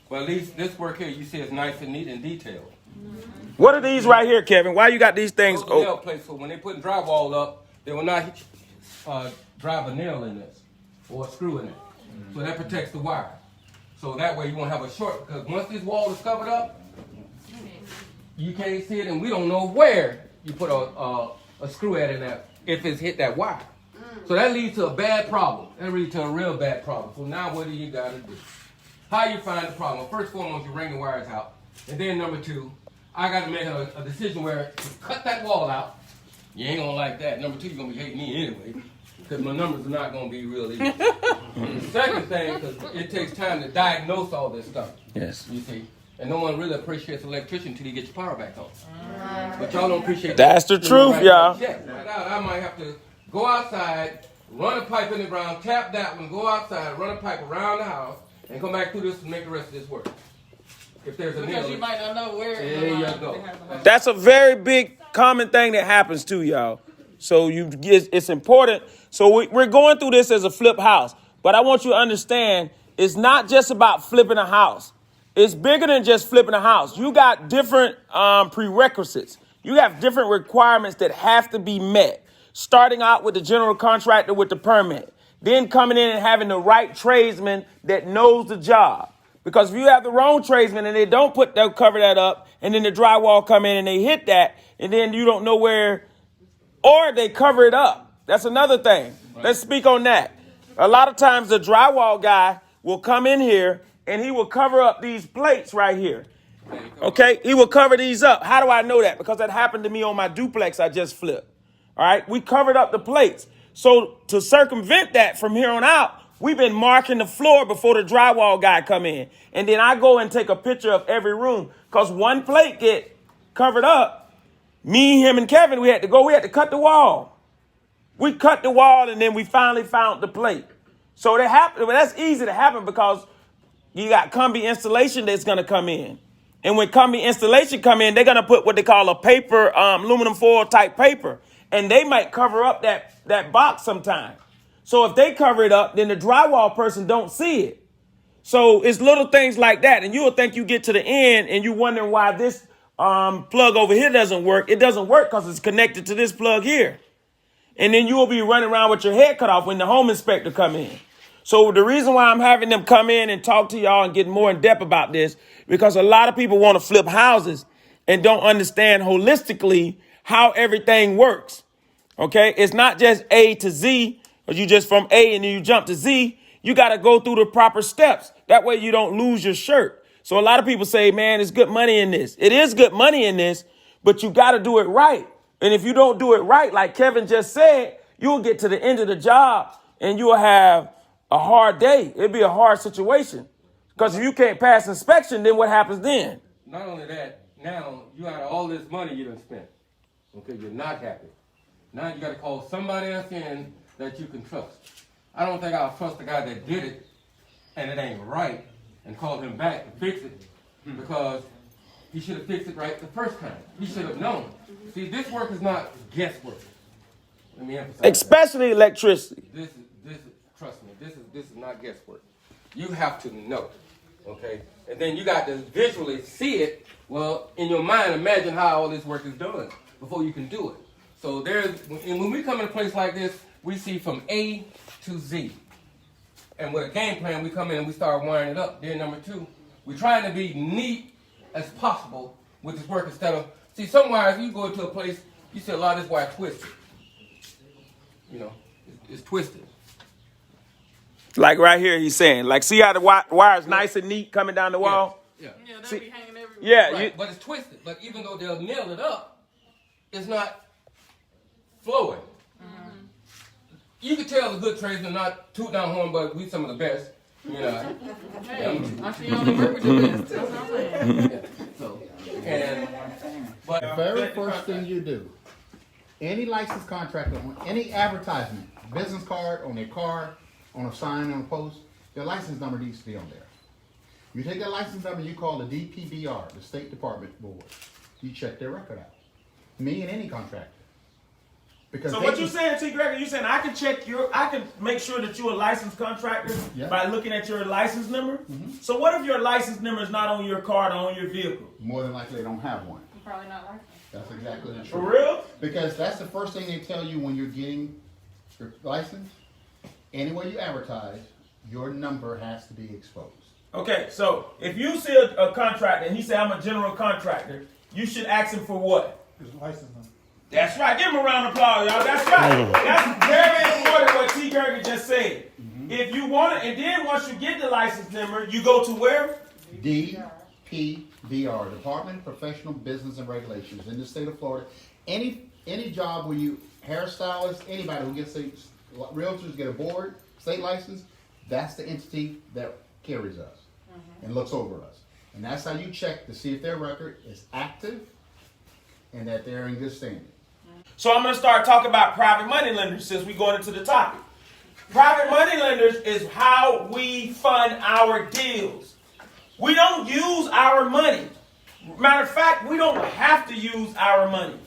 But at least this work here, you see it's nice and neat and detailed. What are these right here, Kevin? Why you got these things? Those are nail plates, so when they put drywall up, they will not drive a nail in this or a screw in it. So that protects the wire. So that way you won't have a short, because once this wall is covered up, you can't see it, and we don't know where you put a screw at in that if it's hit that wire. So that leads to a bad problem. That leads to a real bad problem. So now what do you got to do? How you find the problem? Well, first and foremost, you wring the wires out. And then number two, I got to make a decision where to cut that wall out. You ain't going to like that. Number two, you're going to be hating me anyway, because my numbers are not going to be real easy. And the second thing, because it takes time to diagnose all this stuff. Yes. You see. And no one really appreciates an electrician until you get your power back on. But y'all don't appreciate That's the truth, y'all. I might have to go outside, run a pipe in the ground, tap that one, go outside, run a pipe around the house, and come back through this and make the rest of this work. If there's a Because nail. you might not know where. There you go. That's a very big common thing that happens too, y'all. So it's important. So we're going through this as a flip house. But I want you to understand, it's not just about flipping a house. It's bigger than just flipping a house. You got different prerequisites. You have different requirements that have to be met. Starting out with the general contractor with the permit. Then coming in and having the right tradesman that knows the job. Because if you have the wrong tradesman and they'll cover that up, and then the drywall come in and they hit that, and then you don't know where, or they cover it up. That's another thing. Right. Let's speak on that. A lot of times the drywall guy will come in here and he will cover up these plates right here. Okay? He will cover these up. How do I know that? Because that happened to me on my duplex I just flipped. All right? We covered up the plates. So to circumvent that from here on out, we've been marking the floor before the drywall guy come in. And then I go and take a picture of every room. Because one plate get covered up. Me, him, and Kevin, we had to cut the wall. We cut the wall and then we finally found the plate. So that happened. Well, that's easy to happen because you got Combi installation that's going to come in. And when Combi installation come in, they're going to put what they call a paper, aluminum foil type paper. And they might cover up that box sometime. So if they cover it up, then the drywall person don't see it. So it's little things like that. And you will think you get to the end and you wondering why this plug over here doesn't work. It doesn't work because it's connected to this plug here. And then you will be running around with your head cut off when the home inspector come in. So the reason why I'm having them come in and talk to y'all and get more in depth about this, because a lot of people want to flip houses and don't understand holistically how everything works. Okay? It's not just A to Z, or you just from A and then you jump to Z. You got to go through the proper steps. That way you don't lose your shirt. So a lot of people say, man, it's good money in this. It is good money in this, but you got to do it right. And if you don't do it right, like Kevin just said, you'll get to the end of the job and you'll have a hard day. It'll be a hard situation. Because if you can't pass inspection, then what happens then? Not only that, now you got all this money you done spent. Okay, you're not happy. Now you got to call somebody else in that you can trust. I don't think I'll trust the guy that did it and it ain't right and call him back to fix it because he should have fixed it right the first time. He should have known. See, this work is not guesswork. Let me emphasize especially that. Electricity. This is trust me, this is not guesswork. You have to know, okay? And then you got to visually see it. Well, in your mind, imagine how all this work is done before you can do it. So when we come in a place like this, we see from A to Z. And with a game plan, we come in and we start wiring it up. Then number two, we're trying to be neat as possible with this work instead of, see, some wires, you go into a place, you see a lot of this wire twisted. You know, it's twisted. Like right here, he's saying, like, see how the wire's nice and neat coming down the wall? Yeah, they'll be hanging everywhere. Yeah. Right, but it's twisted. But even though they'll nail it up, it's not flowing. Mm-hmm. You can tell the good tradesmen, not toot down horn, but we some of the best. You know. Hey, I see y'all work with the best. That's what I'm saying. But the very first thing you do, any licensed contractor on any advertisement, business card, on their car, on a sign, on a post, their license number needs to be on there. You take that license number, you call the DPBR, the State Department Board. You check their record out. Me and any contractor. Because so what you saying, T. Gregory? You saying I can make sure that you're a licensed contractor by looking at your license number? Mm-hmm. So what if your license number is not on your card or on your vehicle? More than likely they don't have one. You're probably not licensed. That's exactly the truth. For real? Because that's the first thing they tell you when you're getting your license. Anywhere you advertise, your number has to be exposed. Okay, so if you see a contractor and he say, I'm a general contractor, you should ask him for what? His license number. That's right. Give him a round of applause, y'all. That's right. That's very important what T. Gerger just said. Mm-hmm. If you want it, and then once you get the license number, you go to where? DPBR, Department of Professional Business and Regulations in the state of Florida. Any job where you, hairstylists, anybody who gets realtors get a board, state license, that's the entity that carries us and looks over us. And that's how you check to see if their record is active and that they're in good standing. So I'm going to start talking about private money lenders since we're going into the topic. Private money lenders is how we fund our deals. We don't use our money. Matter of fact, we don't have to use our money.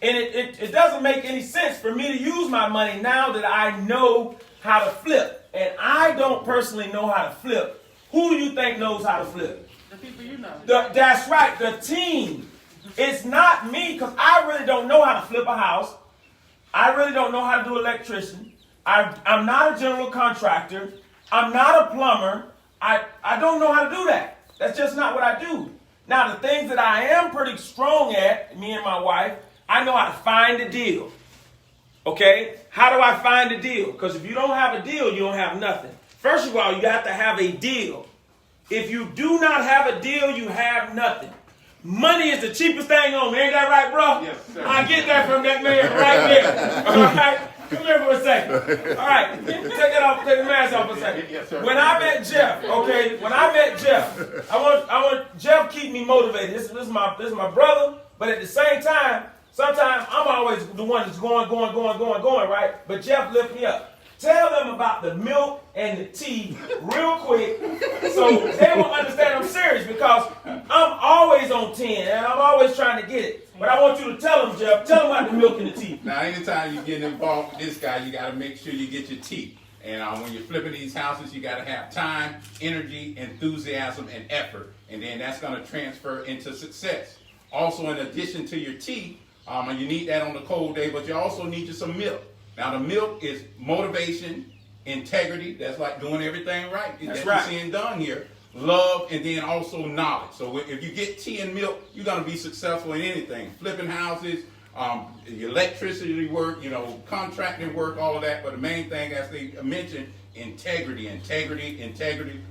And it doesn't make any sense for me to use my money now that I know how to flip. And I don't personally know how to flip. Who do you think knows how to flip? The people you know. That's right, the team. It's not me, because I really don't know how to flip a house. I really don't know how to do electrician. I'm not a general contractor. I'm not a plumber. I don't know how to do that. That's just not what I do. Now, the things that I am pretty strong at, me and my wife, I know how to find a deal. Okay? How do I find a deal? Because if you don't have a deal, you don't have nothing. First of all, you have to have a deal. If you do not have a deal, you have nothing. Money is the cheapest thing on me. Ain't that right, bro? Yes, sir. I get that from that man right there. All right? Come here for a second. All right. Take that off. Take the mask off for a second. Yes, sir. When I met Jeff, okay, I want Jeff keep me motivated. This is my brother, but at the same time, sometimes I'm always the one that's going, right? But Jeff lift me up. Tell them about the milk and the tea real quick so they will understand I'm serious, because I'm always on 10 and I'm always trying to get it. But I want you to tell them, Jeff, tell them about the milk and the tea. Now, anytime you get involved with this guy, you got to make sure you get your tea. And when you're flipping these houses, you got to have time, energy, enthusiasm, and effort. And then that's going to transfer into success. Also, in addition to your tea, and you need that on the cold day, but you also need you some milk. Now, the milk is motivation, integrity. That's like doing everything right. That's right. You're seeing done here. Love, and then also knowledge. So if you get tea and milk, you're going to be successful in anything. Flipping houses, electricity work, contracting work, all of that. But the main thing, as they mentioned, integrity.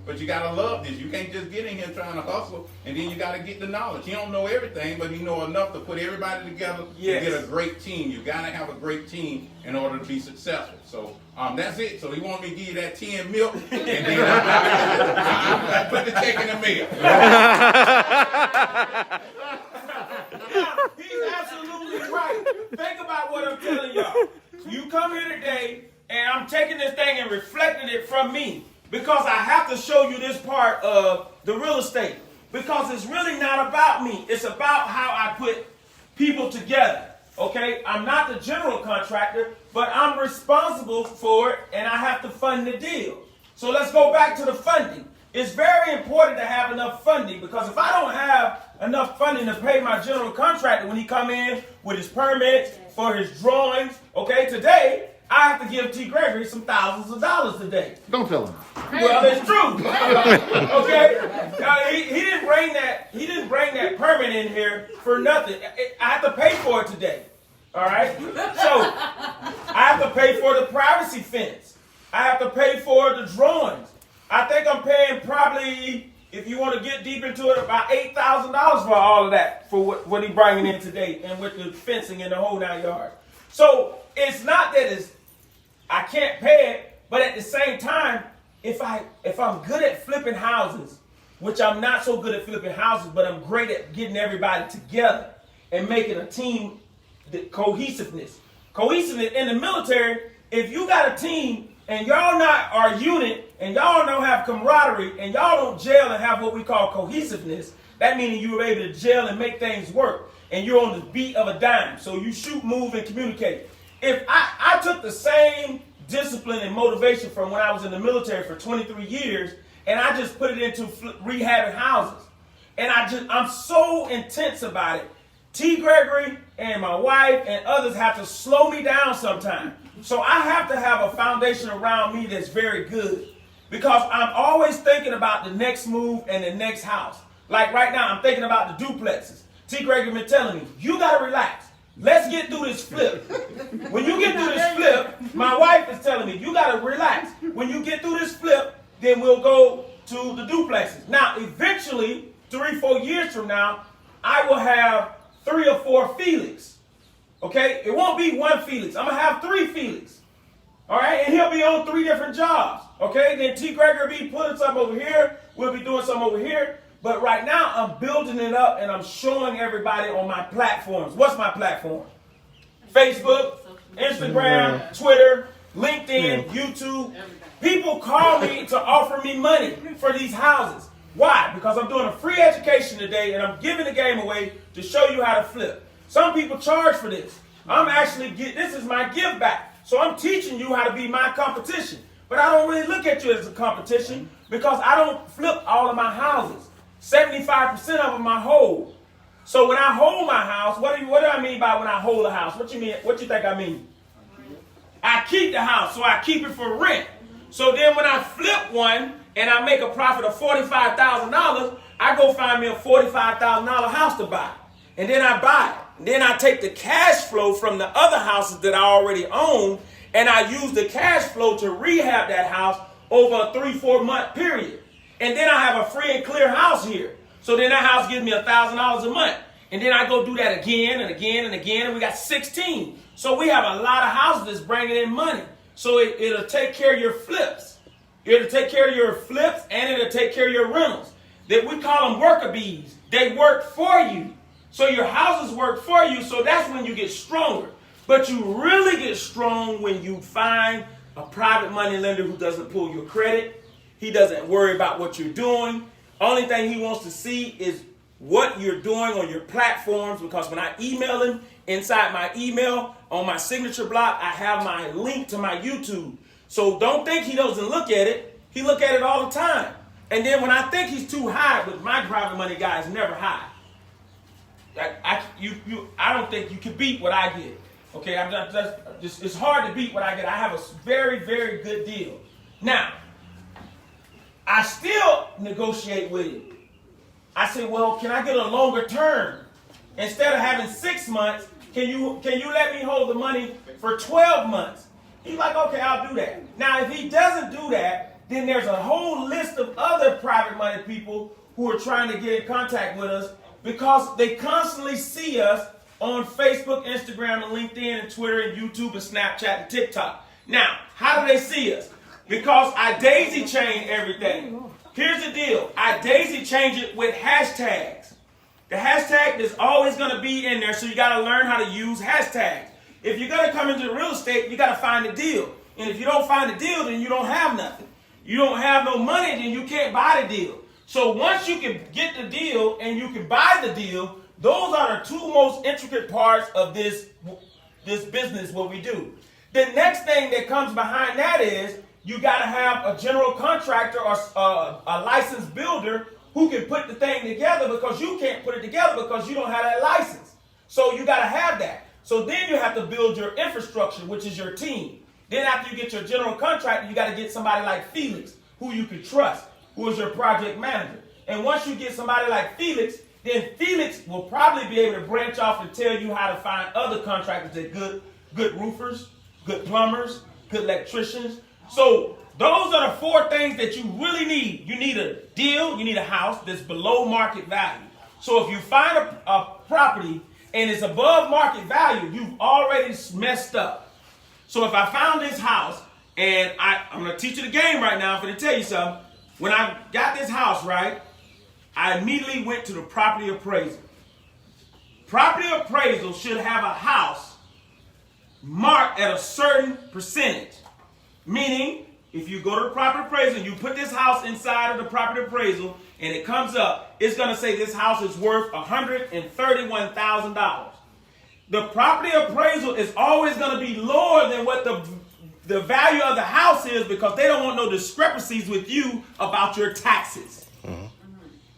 But you got to love this. You can't just get in here trying to hustle, and then you got to get the knowledge. You don't know everything, but you know enough to put everybody together to get a great team. You got to have a great team in order to be successful. So that's it. So he wanted me to give you that tea and milk, and then I put the check in the mail. He's absolutely right. Think about what I'm telling y'all. You come here today, and I'm taking this thing and reflecting it from me, because I have to show you this part of the real estate, because it's really not about me. It's about how I put people together. Okay, I'm not the general contractor, but I'm responsible for it, and I have to fund the deal. So let's go back to the funding. It's very important to have enough funding, because if I don't have enough funding to pay my general contractor when he come in with his permits, for his drawings, okay, today, I have to give T. Gregory some thousands of dollars today. Don't tell him. Well, it's true. Okay, he didn't bring that. He didn't bring that permit in here for nothing. I have to pay for it today. All right. So I have to pay for the privacy fence. I have to pay for the drawings. I think I'm paying probably, if you want to get deep into it, about $8,000 for all of that, for what he bringing in today, and with the fencing and the whole 9 yards. So it's not that I can't pay it, but at the same time, if I'm good at flipping houses, which I'm not so good at flipping houses, but I'm great at getting everybody together and making a team, cohesiveness in the military. If you got a team and y'all not are a unit, and y'all don't have camaraderie, and y'all don't gel and have what we call cohesiveness, that means you were able to gel and make things work, and you're on the beat of a dime. So you shoot, move, and communicate. If I took the same discipline and motivation from when I was in the military for 23 years, and I just put it into rehabbing houses, and I'm so intense about it. T. Gregory and my wife and others have to slow me down sometimes. So I have to have a foundation around me that's very good, because I'm always thinking about the next move and the next house. Like right now, I'm thinking about the duplexes. T. Gregory been telling me, you got to relax. Let's get through this flip. When you get through this flip, my wife is telling me, you got to relax. When you get through this flip, then we'll go to the duplexes. Now, eventually, 3-4 years from now, I will have 3 or 4 Felix. Okay? It won't be one Felix. I'm going to have 3 Felix. All right? And he'll be on 3 different jobs. Okay? Then T. Gregory will be putting some over here. We'll be doing some over here. But right now, I'm building it up and I'm showing everybody on my platforms. What's my platform? Facebook, Instagram, Twitter, LinkedIn, YouTube. People call me to offer me money for these houses. Why? Because I'm doing a free education today and I'm giving the game away to show you how to flip. Some people charge for this. This is my give back. So I'm teaching you how to be my competition. But I don't really look at you as a competition because I don't flip all of my houses. 75% of them I hold. So when I hold my house, what do I mean by when I hold a house? What you mean? What you think I mean? I keep the house, so I keep it for rent. So then when I flip one and I make a profit of $45,000, I go find me a $45,000 house to buy. And then I buy it. And then I take the cash flow from the other houses that I already own and I use the cash flow to rehab that house over a 3-4 month period. And then I have a free and clear house here. So then that house gives me $1,000 a month. And then I go do that again and again and again, and we got 16. So we have a lot of houses that's bringing in money. So it'll take care of your flips. It'll take care of your flips, and it'll take care of your rentals. That we call them worker bees. They work for you. So your houses work for you, so that's when you get stronger. But you really get strong when you find a private money lender who doesn't pull your credit. He doesn't worry about what you're doing. Only thing he wants to see is what you're doing on your platforms, because when I email him, inside my email, on my signature block, I have my link to my YouTube. So don't think he doesn't look at it. He look at it all the time. And then when I think he's too high, with my private money guy is never high. I don't think you can beat what I get. Okay, it's hard to beat what I get. I have a very, very good deal. Now, I still negotiate with him. I say, well, can I get a longer term? Instead of having 6 months, can you let me hold the money for 12 months? He's like, okay, I'll do that. Now, if he doesn't do that, then there's a whole list of other private money people who are trying to get in contact with us because they constantly see us on Facebook, Instagram, and LinkedIn, and Twitter, and YouTube, and Snapchat, and TikTok. Now, how do they see us? Because I daisy chain everything. Here's the deal. I daisy change it with hashtags. The hashtag is always going to be in there, so you got to learn how to use hashtags. If you're going to come into real estate, you got to find a deal. And if you don't find a deal, then you don't have nothing. You don't have no money, then you can't buy the deal. So once you can get the deal and you can buy the deal, those are the two most intricate parts of this business, what we do. The next thing that comes behind that is you got to have a general contractor or a licensed builder who can put the thing together, because you can't put it together because you don't have that license. So you got to have that. So then you have to build your infrastructure, which is your team. Then after you get your general contractor, you got to get somebody like Felix, who you can trust, who is your project manager. And once you get somebody like Felix, then Felix will probably be able to branch off and tell you how to find other contractors that good roofers, good plumbers, good electricians. So those are the 4 things that you really need. You need a deal, you need a house that's below market value. So if you find a property and it's above market value, you've already messed up. So if I found this house, and I'm going to teach you the game right now, I'm going to tell you something. When I got this house, right, I immediately went to the property appraisal. Property appraisal should have a house marked at a certain percentage. Meaning, if you go to the property appraisal and you put this house inside of the property appraisal and it comes up, it's going to say this house is worth $131,000. The property appraisal is always going to be lower than what the value of the house is, because they don't want no discrepancies with you about your taxes. Mm-hmm.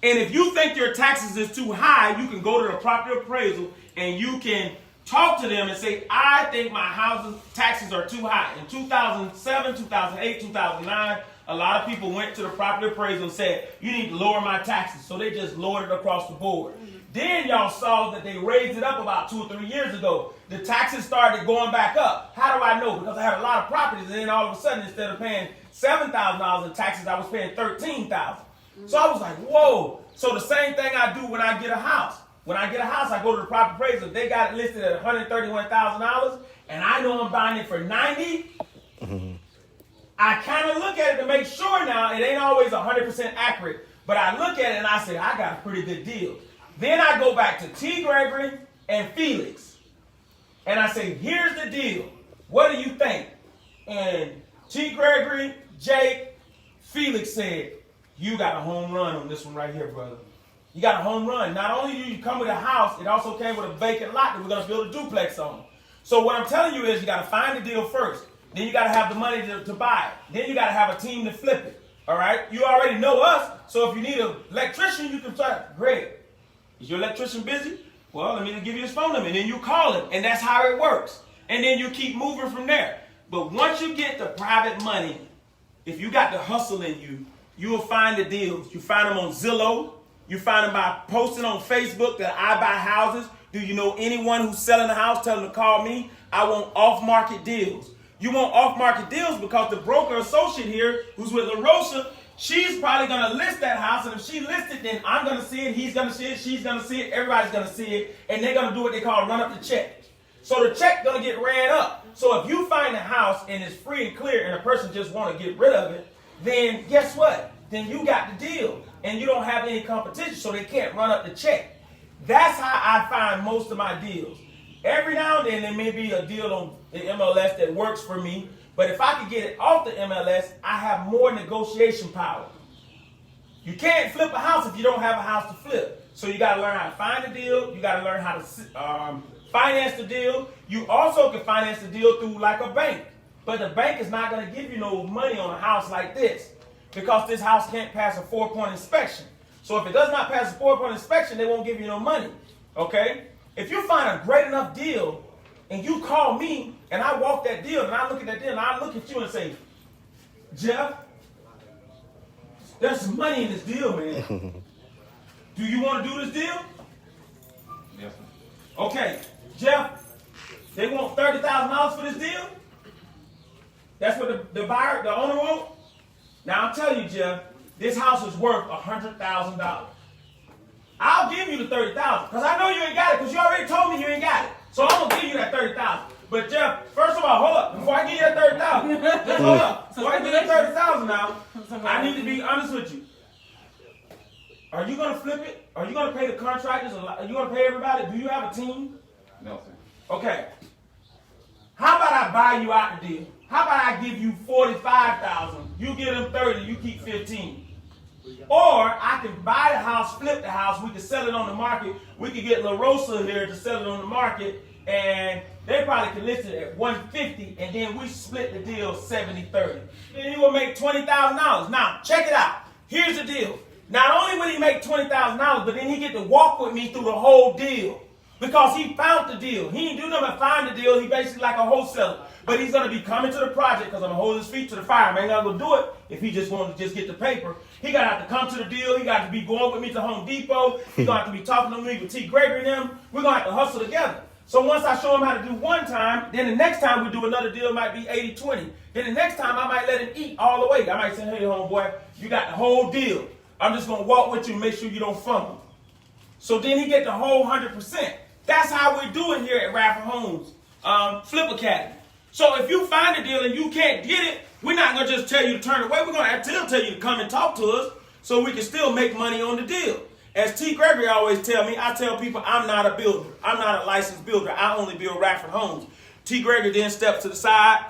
And if you think your taxes is too high, you can go to the property appraisal and you can talk to them and say, I think my housing taxes are too high. In 2007, 2008, 2009, a lot of people went to the property appraisal and said, you need to lower my taxes. So they just lowered it across the board. Mm-hmm. Then y'all saw that they raised it up about 2 or 3 years ago. The taxes started going back up. How do I know? Because I had a lot of properties, and then all of a sudden, instead of paying $7,000 in taxes, I was paying $13,000. Mm-hmm. So I was like, whoa. So the same thing I do when I get a house. When I get a house, I go to the property appraisal. They got it listed at $131,000, and I know I'm buying it for $90,000. Mm-hmm. I kind of look at it to make sure now. It ain't always 100% accurate, But I look at it and I say, I got a pretty good deal. Then I go back to T. Gregory and Felix. And I say, here's the deal. What do you think? And T. Gregory, Jake, Felix said, you got a home run on this one right here, brother. You got a home run. Not only do you come with a house, it also came with a vacant lot that we're going to build a duplex on. So what I'm telling you is you got to find the deal first. Then you got to have the money to buy it. Then you got to have a team to flip it. All right? You already know us, so if you need an electrician, you can start. Greg, is your electrician busy? Well, let me give you his phone number. And then you call him, and that's how it works. And then you keep moving from there. But once you get the private money, if you got the hustle in you, you will find the deals. You find them on Zillow. You find them by posting on Facebook that I buy houses. Do you know anyone who's selling a house? Tell them to call me. I want off-market deals. You want off-market deals because the broker associate here, who's with LaRosa, she's probably going to list that house. And if she lists it, then I'm going to see it, he's going to see it, she's going to see it, everybody's going to see it. And they're going to do what they call run up the check. So the check's going to get ran up. So if you find a house and it's free and clear and a person just want to get rid of it, then guess what? Then you got the deal. And you don't have any competition, so they can't run up the check. That's how I find most of my deals. Every now and then there may be a deal on the MLS that works for me, but if I could get it off the MLS, I have more negotiation power. You can't flip a house if you don't have a house to flip. So you got to learn how to find the deal. You got to learn how to finance the deal. You also can finance the deal through like a bank, but the bank is not going to give you no money on a house like this because this house can't pass a 4-point inspection. So if it does not pass a 4-point inspection, they won't give you no money, okay? If you find a great enough deal and you call me and I walk that deal and I look at that deal and I look at you and say, Jeff, there's some money in this deal, man. Do you want to do this deal? Yes, sir. Okay, Jeff, they want $30,000 for this deal? That's what the buyer, the owner wants? Now I'm telling you, Jeff, this house is worth $100,000. I'll give you the $30,000 because I know you ain't got it because you already told me you ain't got it. So I'm gonna give you that $30,000. But Jeff, first of all, hold up. Before I give you that $30,000, just hold up. Before I give you that $30,000 now, I need to be honest with you. Are you gonna flip it? Are you gonna pay the contractors? Are you gonna pay everybody? Do you have a team? No, sir. Okay. How about I buy you out the deal? How about I give you $45,000? You give them 30, you keep 15. Or I can buy the house, flip the house, we can sell it on the market. We can get LaRosa here to sell it on the market, and they probably can list it at $150, and then we split the deal 70-30. Then he will make $20,000. Now, check it out. Here's the deal. Not only will he make $20,000, but then he get to walk with me through the whole deal. Because he found the deal. He didn't do nothing but find the deal. He basically like a wholesaler. But he's going to be coming to the project because I'm going to hold his feet to the fire. Man, I'm going to do it if he just wanted to just get the paper. He got to have to come to the deal. He got to be going with me to Home Depot. He's going to have to be talking to me with T. Gregory and them. We're going to have to hustle together. So once I show him how to do one time, then the next time we do another deal, it might be 80-20. Then the next time I might let him eat all the way. I might say, hey, homeboy, you got the whole deal. I'm just going to walk with you and make sure you don't fumble. So then he get the whole 100%. That's how we do it here at Radford Homes Flip Academy. So if you find a deal and you can't get it, we're not going to just tell you to turn away. We're going to tell you to come and talk to us so we can still make money on the deal. As T. Gregory always tell me, I tell people I'm not a builder. I'm not a licensed builder. I only build Radford Homes. T. Gregory then stepped to the side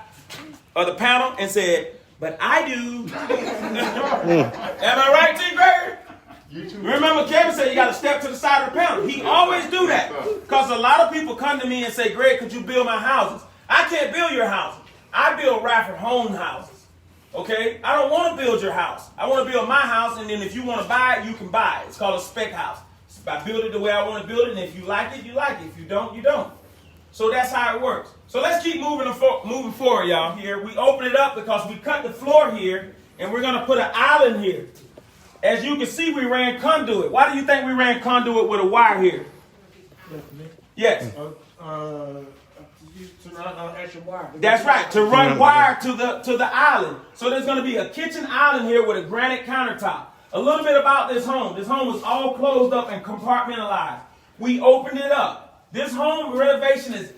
of the panel and said, but I do. Am I right, T. Gregory? Remember Kevin said you got to step to the side of the panel. He always do that because a lot of people come to me and say, Greg, could you build my houses? I can't build your houses. I build Radford Home houses. Okay? I don't want to build your house. I want to build my house, and then if you want to buy it, you can buy it. It's called a spec house. I build it the way I want to build it, and if you like it, you like it. If you don't, you don't. So that's how it works. So let's keep moving forward, y'all. Here we open it up because we cut the floor here, and we're going to put an island here. As you can see, we ran conduit. Why do you think we ran conduit with a wire here? Yes. To run extra wire. That's right. To run wire to the island. So there's going to be a kitchen island here with a granite countertop. A little bit about this home. This home was all closed up and compartmentalized. We opened it up. This home renovation is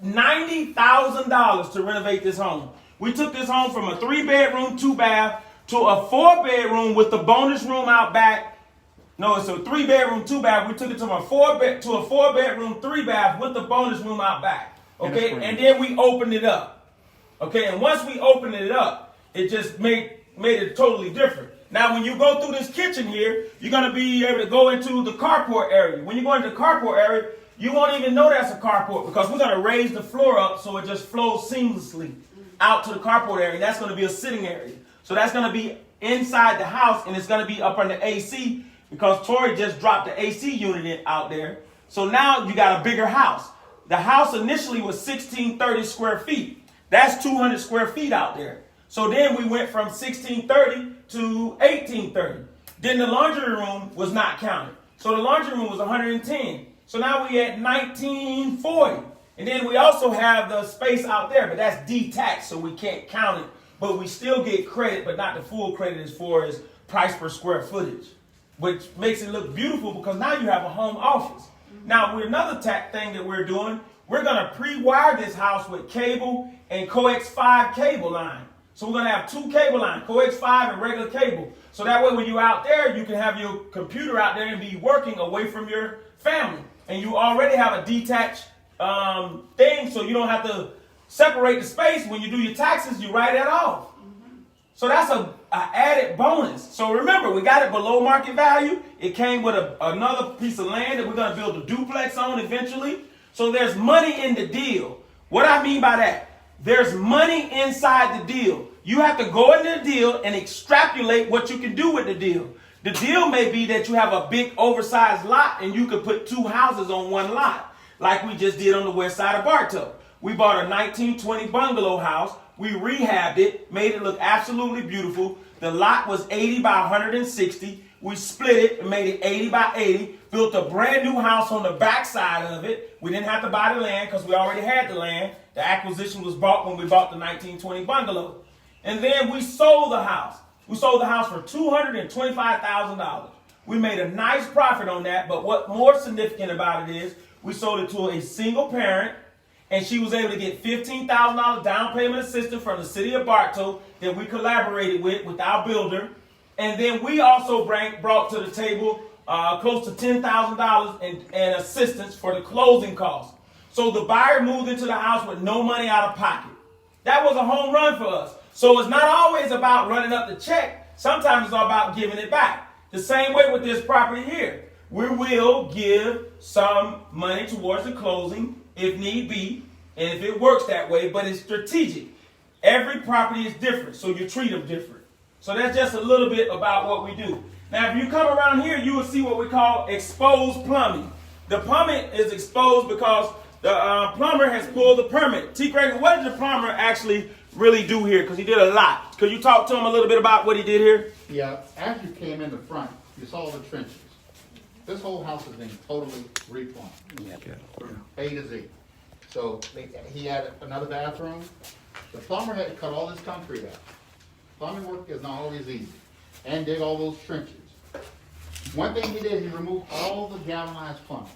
$90,000 to renovate this home. We took this home from a 3-bedroom, 2-bath to a 4-bedroom with the bonus room out back. No, it's a 3-bedroom, 2-bath. We took it to a 4-bedroom, 3-bath with the bonus room out back. Okay, and then we opened it up. Okay, and once we opened it up, it just made it totally different. Now, when you go through this kitchen here, you're going to be able to go into the carport area. When you go into the carport area, you won't even know that's a carport because we're going to raise the floor up so it just flows seamlessly out to the carport area. That's going to be a sitting area. So that's going to be inside the house, and it's going to be up under AC because Tori just dropped the AC unit out there. So now you got a bigger house. The house initially was 1,630 square feet. That's 200 square feet out there. So then we went from 1,630 to 1,830. Then the laundry room was not counted. So the laundry room was 110. So now we at 1,940. And then we also have the space out there, but that's detached, so we can't count it. But we still get credit, but not the full credit as far as price per square footage, which makes it look beautiful because now you have a home office. Now, another thing that we're doing, we're going to pre-wire this house with cable and coax 5 cable line. So we're going to have 2 cable lines, coax 5 and regular cable. So that way when you're out there, you can have your computer out there and be working away from your family. And you already have a detached thing, so you don't have to separate the space. When you do your taxes, you write that off. So that's a added bonus. So remember, we got it below market value. It came with another piece of land that we're going to build a duplex on eventually. So there's money in the deal. What I mean by that, there's money inside the deal. You have to go into the deal and extrapolate what you can do with the deal. The deal may be that you have a big oversized lot and you could put 2 houses on one lot, like we just did on the west side of Bartow. We bought a 1920 bungalow house. We rehabbed it, made it look absolutely beautiful. The lot was 80 by 160. We split it and made it 80 by 80. Built a brand new house on the back side of it. We didn't have to buy the land because we already had the land. The acquisition was bought when we bought the 1920 bungalow. And then we sold the house. We sold the house for $225,000. We made a nice profit on that, but what more significant about it is we sold it to a single parent, and she was able to get $15,000 down payment assistance from the city of Bartow that we collaborated with our builder. And then we also brought to the table close to $10,000 in assistance for the closing costs. So the buyer moved into the house with no money out of pocket. That was a home run for us. So it's not always about running up the check. Sometimes it's all about giving it back. The same way with this property here. We will give some money towards the closing if need be, and if it works that way, but it's strategic. Every property is different, so you treat them different. So that's just a little bit about what we do. Now, if you come around here, you will see what we call exposed plumbing. The plumbing is exposed because the plumber has pulled the permit. T. Craig, what did the plumber actually really do here? Because he did a lot. Could you talk to him a little bit about what he did here? Yeah, as you came in the front, you saw the trenches. This whole house has been totally replumbed. Yeah. From A to Z. So he had another bathroom. The plumber had to cut all this concrete out. Plumbing work is not always easy. And dig all those trenches. One thing he did, he removed all the galvanized plumbing.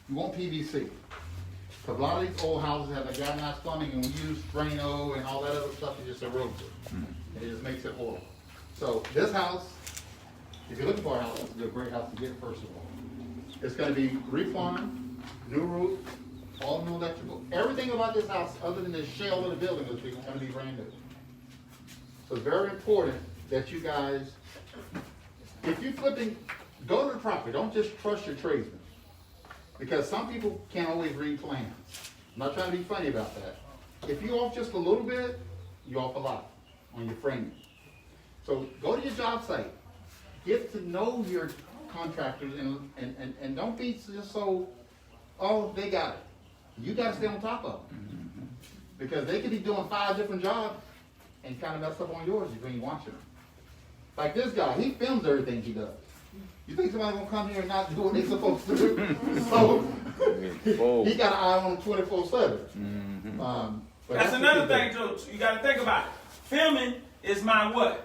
You want PVC. Because a lot of these old houses have a galvanized plumbing, and we use Drano and all that other stuff that just erodes it. And it just makes it horrible. So this house, if you're looking for a house, it's a great house to get, first of all. It's going to be replumbed, new roof, all new electrical. Everything about this house, other than the shell of the building, is going to be brand new. So it's very important that you guys, if you're flipping, go to the property. Don't just trust your tradesmen. Because some people can't always read plans. I'm not trying to be funny about that. If you off just a little bit, you off a lot on your framing. So go to your job site. Get to know your contractors and don't be just so, oh, they got it. You got to stay on top of them. Because they could be doing 5 different jobs and kind of mess up on yours if you ain't watching them. Like this guy, he films everything he does. You think somebody's gonna come here and not do what they're supposed to do? So he got an eye on him 24/7. That's another thing, too. You got to think about it. Filming is my what?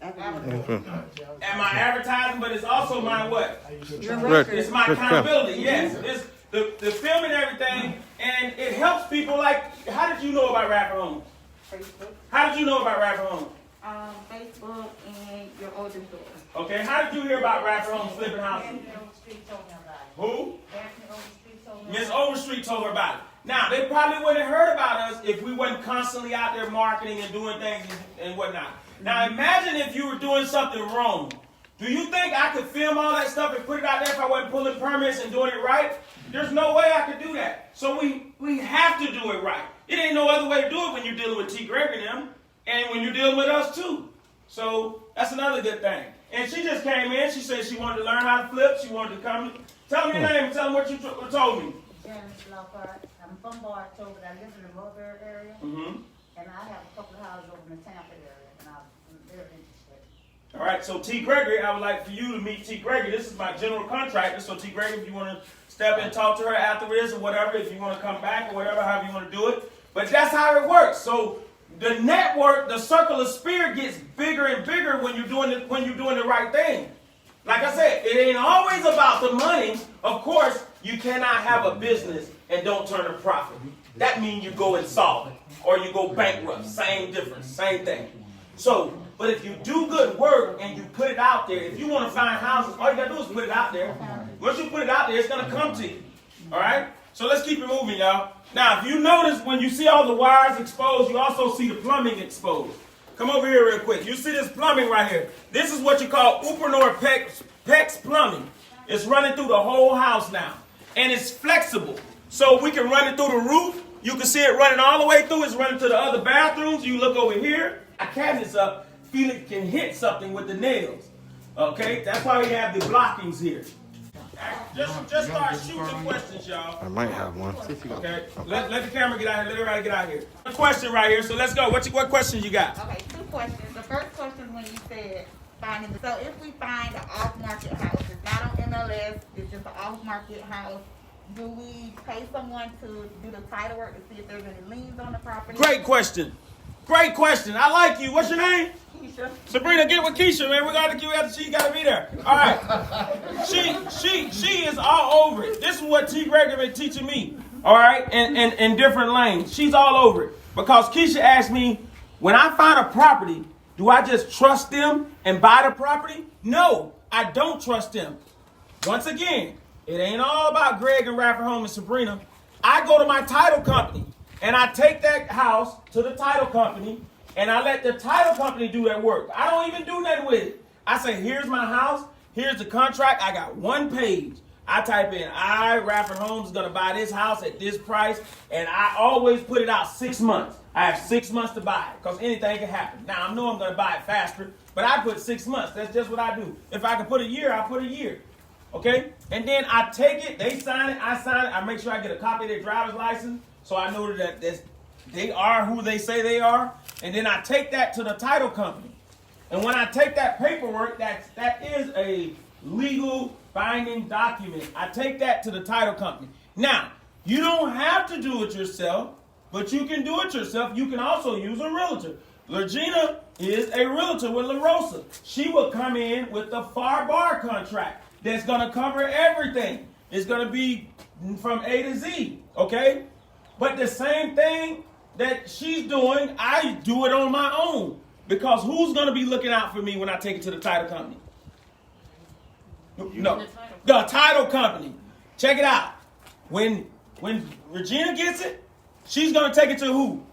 And my advertising, but it's also my what? It's my accountability. Yes, it's the filming everything, and it helps people. Like, how did you know about Radford Homes? How did you know about Radford Homes? Facebook and your oldest daughter. Okay, how did you hear about Radford Homes flipping houses? Who? Miss Overstreet told her about it. Now, they probably wouldn't have heard about us if we wasn't constantly out there marketing and doing things and whatnot. Now, imagine if you were doing something wrong. Do you think I could film all that stuff and put it out there if I wasn't pulling permits and doing it right? There's no way I could do that. So we have to do it right. It ain't no other way to do it when you're dealing with T. Gregory and them, and when you're dealing with us too. So that's another good thing. And she just came in. She said she wanted to learn how to flip. She wanted to come. Tell me your name and tell me what you told me. Janice Lockhart. I'm from Bartow, but I live in the Mulberry area. Mm-hmm. And I have a couple of houses over in the Tampa area, and I'm very interested. All right, so T. Gregory, I would like for you to meet T. Gregory. This is my general contractor. So T. Gregory, if you want to step in and talk to her after this or whatever, if you want to come back or whatever, however you want to do it. But that's how it works. So the network, the circle of spirit gets bigger and bigger when you're doing the right thing. Like I said, it ain't always about the money. Of course, you cannot have a business and don't turn a profit. That means you go insolvent or you go bankrupt. Same difference, same thing. So, but if you do good work and you put it out there, if you want to find houses, all you got to do is put it out there. Once you put it out there, it's going to come to you. All right? So let's keep it moving, y'all. Now, if you notice, when you see all the wires exposed, you also see the plumbing exposed. Come over here real quick. You see this plumbing right here. This is what you call Upernor PEX plumbing. It's running through the whole house now. And it's flexible. So we can run it through the roof. You can see it running all the way through. It's running to the other bathrooms. You look over here. Our cabinets up. Feel it can hit something with the nails. Okay? That's why we have the blockings here. Just start shooting questions, y'all. I might have one. Okay. Let the camera get out here. Let everybody get out here. A question right here. So let's go. What questions you got? Okay, 2 questions. The first question is when you said finding. So if we find an off-market house, it's not on MLS, it's just an off-market house, do we pay someone to do the title work to see if there's any liens on the property? Great question. Great question. I like you. What's your name? Keisha. Sabrina, get with Keisha, man. We got to get after she got to be there. All right. She is all over it. This is what T. Gregory been teaching me. All right, in different lanes. She's all over it because Keisha asked me, when I find a property, do I just trust them and buy the property? No, I don't trust them. Once again, it ain't all about Greg and Radford Homes and Sabrina. I go to my title company and I take that house to the title company and I let the title company do that work. I don't even do nothing with it. I say, here's my house. Here's the contract. I got 1 page. I type in, Radford Homes is going to buy this house at this price. And I always put it out 6 months. I have 6 months to buy it because anything can happen. Now, I know I'm going to buy it faster, but I put 6 months. That's just what I do. If I can put a year, I put a year. Okay? And then I take it. They sign it. I sign it. I make sure I get a copy of their driver's license so I know that they are who they say they are. And then I take that to the title company. And when I take that paperwork, that is a legal binding document. I take that to the title company. Now, you don't have to do it yourself, but you can do it yourself. You can also use a realtor. Regina is a realtor with La Rosa. She will come in with the FAR bar contract that's going to cover everything. It's going to be from A to Z, okay? But the same thing that she's doing, I do it on my own. Because who's going to be looking out for me when I take it to the title company? No, the title company. Check it out. When Regina gets it, she's going to take it to who?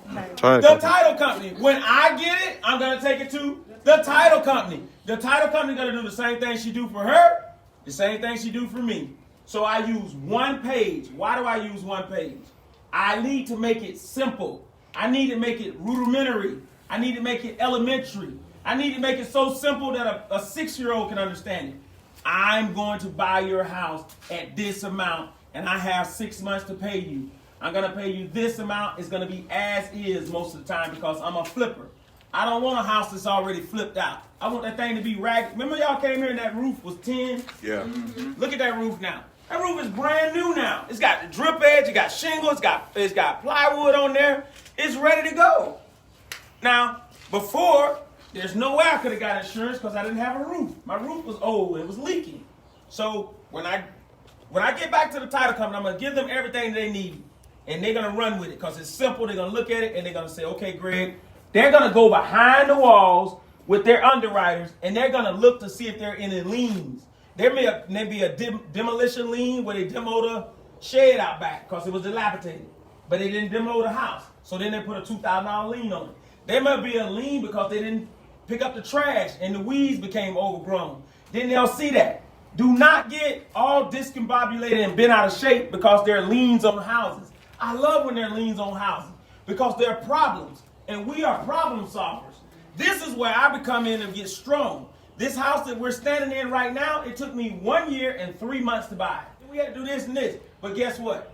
The title company. When I get it, I'm going to take it to the title company. The title company is going to do the same thing she do for her, the same thing she do for me. So I use 1 page. Why do I use 1 page? I need to make it simple. I need to make it rudimentary. I need to make it elementary. I need to make it so simple that a 6-year-old can understand it. I'm going to buy your house at this amount, and I have 6 months to pay you. I'm going to pay you this amount. It's going to be as is most of the time because I'm a flipper. I don't want a house that's already flipped out. I want that thing to be ragged. Remember y'all came here and that roof was tin? Yeah. Mm-hmm. Look at that roof now. That roof is brand new now. It's got the drip edge. It got shingles. It's got plywood on there. It's ready to go. Now, before, there's no way I could have got insurance because I didn't have a roof. My roof was old. It was leaking. So when I get back to the title company, I'm going to give them everything they need. And they're going to run with it because it's simple. They're going to look at it and they're going to say, okay, Greg, they're going to go behind the walls with their underwriters, and they're going to look to see if there are any liens. There may be a demolition lien where they demoed a shed out back because it was dilapidated, but they didn't demo the house. So then they put a $2,000 lien on it. There may be a lien because they didn't pick up the trash and the weeds became overgrown. Then they'll see that. Do not get all discombobulated and bent out of shape because there are liens on houses. I love when there are liens on houses because there are problems, and we are problem solvers. This is where I become in and get strong. This house that we're standing in right now, it took me 1 year and 3 months to buy it. We had to do this and this, but guess what?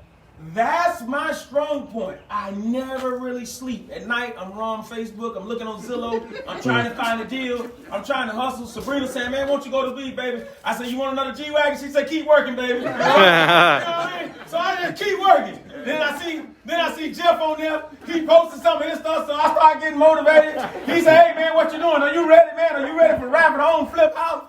That's my strong point. I never really sleep. At night, I'm on Facebook, I'm looking on Zillow, I'm trying to find a deal, I'm trying to hustle. Sabrina said, man, won't you go to sleep, baby? I said, you want another G-Wagon? She said, keep working, baby. You know what I mean? So I just keep working. Then I see Jeff on there, he posted some of his stuff, so I started getting motivated. He said, hey, man, what you doing? Are you ready, man? Are you ready for Radford Homes flip house?